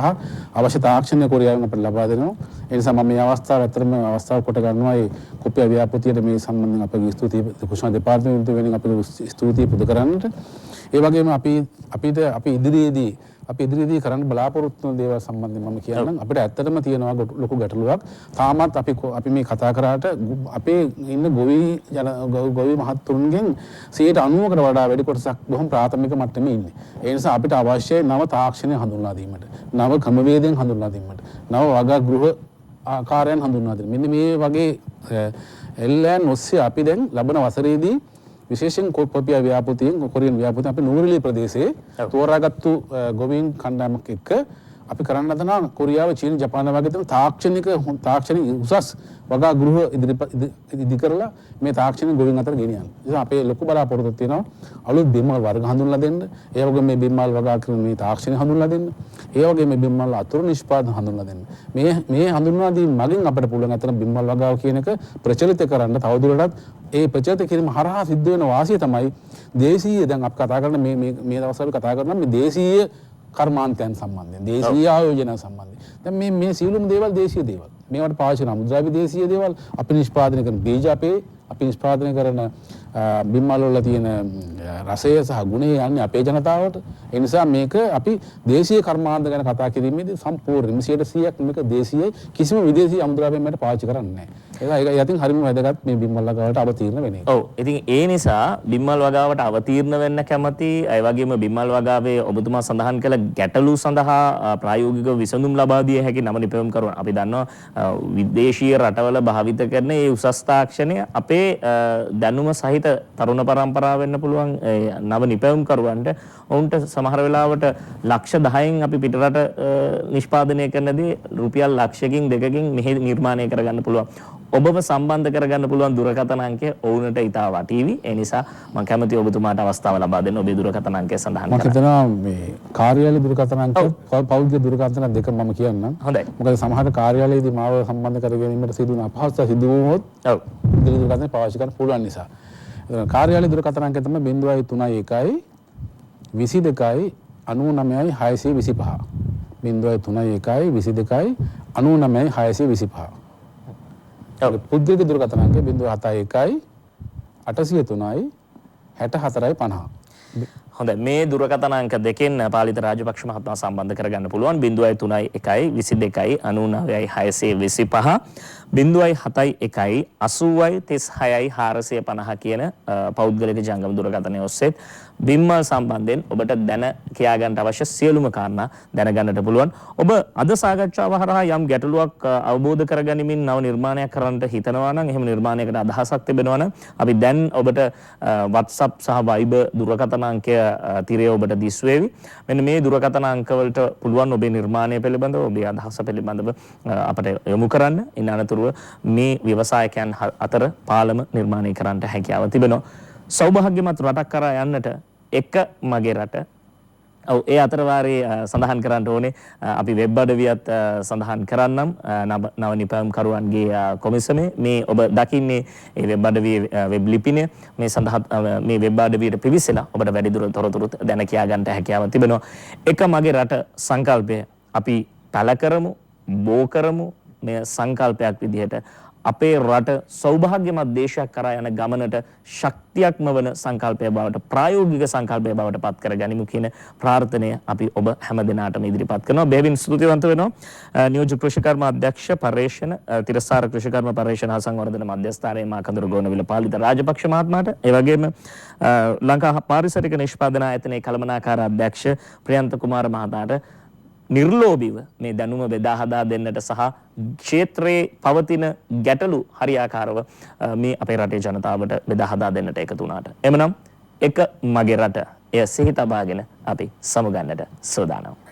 අවශ්‍ය තාක්ෂණික කොරියාවෙන් අපිට ලබා දෙනවා. ඒ නිසා මම මේ අවස්ථාව ඇත්තටම අවස්ථාව කොට ගන්නවා මේ කොපිය ව්‍යාපෘතියට මේ සම්බන්ධයෙන් අපගේ ස්තුතිය කුෂිකර්ම දෙපාර්තමේන්තුව වෙනින් අපිට ස්තුතිය පුද කරන්නට. ඒ වගේම අපි ඉදිරියේදී කරන්න බලාපොරොත්තු වෙන දේවල් සම්බන්ධයෙන් මම කියන්නම්. අපිට ඇත්තටම තියෙනවා ලොකු ගැටලුවක්. තාමත් අපි මේ කතා කරාට අපේ ඉන්න ගොවි මහත්තුරුන්ගෙන් 90%කට වඩා වැඩි කොටසක් බොහොම ප්‍රාථමික මට්ටමේ ඉන්නේ. ඒ නිසා අපිට අවශ්‍යයි නව තාක්ෂණය හඳුන්වා දීමට, නව ක්‍රමවේදයන් හඳුන්වා දීමට, නව වගා ගෘහ ආකාරයන් හඳුන්වා දීමට. මෙන්න මේ වගේ එල්ලයන් ඔස්සේ අපි දැන් ලබන වසරේදී විශේෂයෙන් කොපිය ව්‍යාපෘතියෙන් කොරියන් ව්‍යාපෘතියෙන් අපි නූරිලි ප්‍රදේශයේ තෝරාගත්තු ගොවීන් කණ්ඩායමක් එක්ක අපි කරන්න හදනවා කොරියාව චීන ජපාන වගේ තාක්ෂණික උසස් වගා ගෘහ ඉදි කරලා මේ තාක්ෂණික ගොවීන් අතර ගෙනියන්න. ඉතින් අපේ ලොකු බලාපොරොත්තුවක් තියෙනවා අලුත් බිම්මල් වර්ග හඳුන්වලා දෙන්න. ඒ වගේම මේ බිම්මල් වගා කරන මේ තාක්ෂණය හඳුන්වලා දෙන්න. ඒ වගේම මේ බිම්මල් අතුරු නිෂ්පාදන හඳුන්වලා දෙන්න. මේ හඳුන්වා දීම මගින් අපිට පුළුවන් අතර බිම්මල් වගාව කියන එක ප්‍රචලිත කරන්න තවදුරටත් ඒ ප්‍රචලිත කිරීම හරහා සිද්ධ වෙන වාසිය තමයි දේශීය දැන් අපි කතා කරන මේ දවස්වල කතා කරන මේ දේශීය කර්මාන්තයන් සම්බන්ධයෙන් දේශීය ආයෝජන සම්බන්ධයෙන් දැන් මේ සියලුම දේවල් දේශීය දේවල්. මේවට පාවිච්චි කරන අමුද්‍රව්‍ය දේශීය දේවල් අපි නිෂ්පාදනය කරන බීජ අපි නිෂ්පාදනය කරන බිම්මල් වල තියෙන රසය සහ ගුණය යන්නේ අපේ ජනතාවට. ඒ නිසා මේක අපි දේශීය කර්මාන්ත ගැන කතා කිරීමේදී සම්පූර්ණ 100%ක් මේක දේශීය කිසිම විදේශී අමුද්‍රව්‍යයක් මේකට පාවිච්චි කරන්නේ නැහැ. ඒක යතින් හරිම වැදගත් මේ බිම්මල් වගාවට අවතීර්ණ වෙන එක. ඔව්. ඉතින් ඒ නිසා බිම්මල් වගාවට අවතීර්ණ වෙන්න කැමති ඒ වගේම බිම්මල් වගාවේ ඔබතුමා සඳහන් කළ ගැටලු සඳහා ප්‍රායෝගික විසඳුම් ලබා දිය හැකි නව නිපැයුම්කරුවන් අපි දන්නවා විදේශීය රටවල භාවිත කරන මේ උසස් තාක්ෂණය අපේ දැනුම සහිත තරුණ පරම්පරාව වෙන්න පුළුවන් නව නිපැයුම්කරුවන්ට ඔවුන්ට සමහර වෙලාවට ලක්ෂ 10න් අපි පිටරට නිෂ්පාදනය කරන දේ රුපියල් ලක්ෂයකින් දෙකකින් මෙහි නිර්මාණය කරගන්න පුළුවන්. ඔබව සම්බන්ධ කරගන්න පුළුවන් දුරකථන අංකය ඔවුන්ට ඉතා වටීවි. ඒ නිසා මම කැමතියි ඔබතුමාට අවස්ථාව ලබා දෙන්න ඔබේ දුරකථන අංකය සඳහන් කරන්න. මම හිතනවා මේ කාර්යාලය දුරකථන අංකය පෞද්ගලික දුරකථන දෙක මම කියන්නම්. හොඳයි. මොකද සමහර කාර්යාලයේදී මාව සම්බන්ධ කර ගැනීමට සිදුවන අපහසුතා සිදු වුණොත් ඔව් පෞද්ගලික දුරකථන පාවිච්චි කරන්න පුළුවන් නිසා. කාර්යාලය දුරකථන අංකය තමයි 031 22 99 625. 031 22 99 625. පුද්ගලික දුරකථන අංකය 071 803 64 50. හොඳයි මේ දුරකථන අංක දෙකෙන් පාලිත රාජපක්ෂ මහත්මයා සම්බන්ධ කරගන්න පුළුවන් 031 22 99 625 071 80 36 450 කියන පෞද්ගලික ජංගම දුරකථනය ඔස්සේ බිම්මල් සම්බන්ධයෙන් ඔබට දැන කියා ගන්නට අවශ්‍ය සියලුම කාරණා දැනගන්නට පුළුවන්. ඔබ අද සාකච්ඡාව හරහා යම් ගැටලුවක් අවබෝධ කරගනිමින් නව නිර්මාණයක් කරන්නට හිතනවා නම් එහෙම නිර්මාණයකට අදහසක් තිබෙනවා නම් අපි දැන් ඔබට WhatsApp සහ Viber දුරකථන අංකය තිරේ ඔබට දිස්වේවි. මෙන්න මේ දුරකථන අංකවලට පුළුවන් ඔබේ නිර්මාණය පිළිබඳව ඔබේ අදහස පිළිබඳව අපට යොමු කරන්න. ඉන් අනතුරුව මේ ව්‍යවසායකයන් අතර පාලම නිර්මාණය කරන්නට හැකියාව තිබෙනවා. සෞභාග්‍යමත් රටක් කරා යන්නට එක මගේ රට. ඔව් ඒ අතර වාරේ සඳහන් කරන්න ඕනේ අපි වෙබ් අඩවියත් සඳහන් කරන්නම් නව නිපැයුම්කරුවන්ගේ කොමිසමේ මේ ඔබ දකින්නේ ඒ වෙබ් අඩවියේ වෙබ් ලිපිනය මේ සඳහා මේ වෙබ් අඩවියට පිවිසලා ඔබට වැඩිදුර තොරතුරු දැන කියා ගන්නට හැකියාව තිබෙනවා. එක මගේ රට සංකල්පය අපි පළ කරමු, බෝ කරමු මේ සංකල්පයක් විදිහට අපේ රට සෞභාග්‍යමත් දේශයක් කරා යන ගමනට ශක්තියක්ම වන සංකල්පය බවට ප්‍රායෝගික සංකල්පය බවට පත් කර ගනිමු කියන ප්‍රාර්ථනය අපි ඔබ හැම දිනාටම ඉදිරිපත් කරනවා. බෙහෙවින් ස්තුතිවන්ත වෙනවා නියෝජ්‍ය කෘෂිකර්ම අධ්‍යක්ෂ පර්යේෂණ තිරසාර කෘෂිකර්ම පර්යේෂණ හා සංවර්ධන මධ්‍යස්ථානයේ මාකඳුරු ගෝනවිල පාලිත රාජපක්ෂ මහත්මයාට ඒ වගේම ලංකා පාරිසරික නිෂ්පාදන ආයතනයේ කළමනාකාර අධ්‍යක්ෂ ප්‍රියන්ත කුමාර මහතාට නිර්ලෝභීව මේ දැනුම බෙදා හදා දෙන්නට සහ ක්ෂේත්‍රයේ පවතින ගැටලු හරියාකාරව මේ අපේ රටේ ජනතාවට බෙදා හදා දෙන්නට එකතු වුණාට. එමනම් එක මගේ රට එය සිහි තබාගෙන අපි සමුගන්නට සූදානම්.